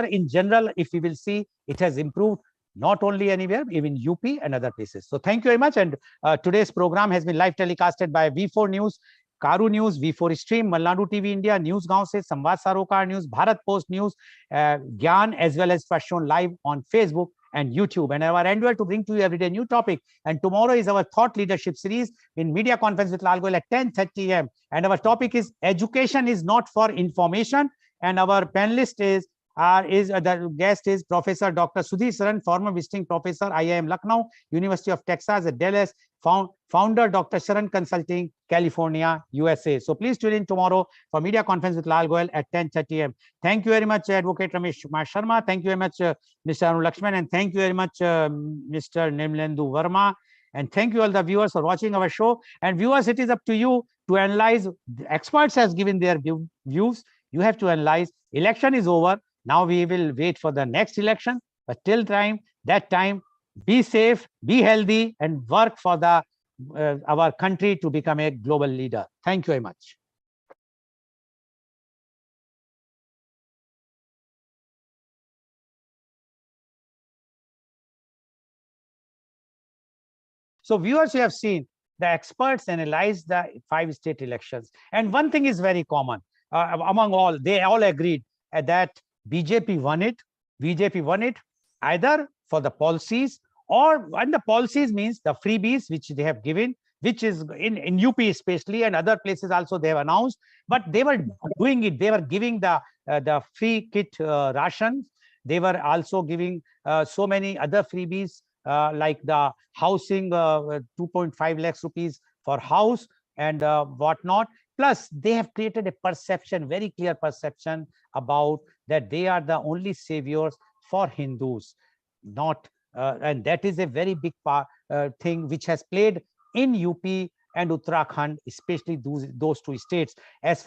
in general, if we will see, it has improved not only anywhere, even UP and other places. So thank you very much. And today's program has been live telecasted by V4 News, Carunews, V4 Stream, Malnadu TV India, News Gaon se, Samvad Sarokar News, Bharat Post News, Gyan, as well as first shown live on Facebook and YouTube. And our endeavor to bring to you every day new topic. And tomorrow is our thought leadership series in media conference with Lal Goel at 10:30 a.m. And our topic is education is not for information. And our panelist is the guest is Professor Dr. Sudhir Saran, former visiting professor, IIM Lucknow, University of Texas at Dallas, founder Dr. Saran Consulting, California, USA. So please tune in tomorrow for media conference with Lal Goel at 10:30 a.m. Thank you very much, Advocate Ramesh Kumar Sharma. Thank you very much, Mr. Arun Lakshman, and thank you very much, Mr. Nimlendu Verma. And thank you all the viewers for watching our show. And viewers, it is up to you to analyze. The experts has given their views. You have to analyze. Election is over. Now we will wait for the next election. But till that time, be safe, be healthy, and work for our country to become a global leader. Thank you very much. So viewers, you have seen the experts analyze the 5 state elections. And one thing is very common among all, they all agreed that BJP won it. BJP won it either for the policies, or when the policies means the freebies which they have given, which is in UP especially, and other places also they have announced. But they were doing it. They were giving the free kit rations. They were also giving so many other freebies like the housing, 2.5 lakhs rupees for house and whatnot. Plus, they have created a perception, very clear perception about that they are the only saviors for Hindus, not and that is a very big thing which has played in UP and Uttarakhand, especially those 2 states. As far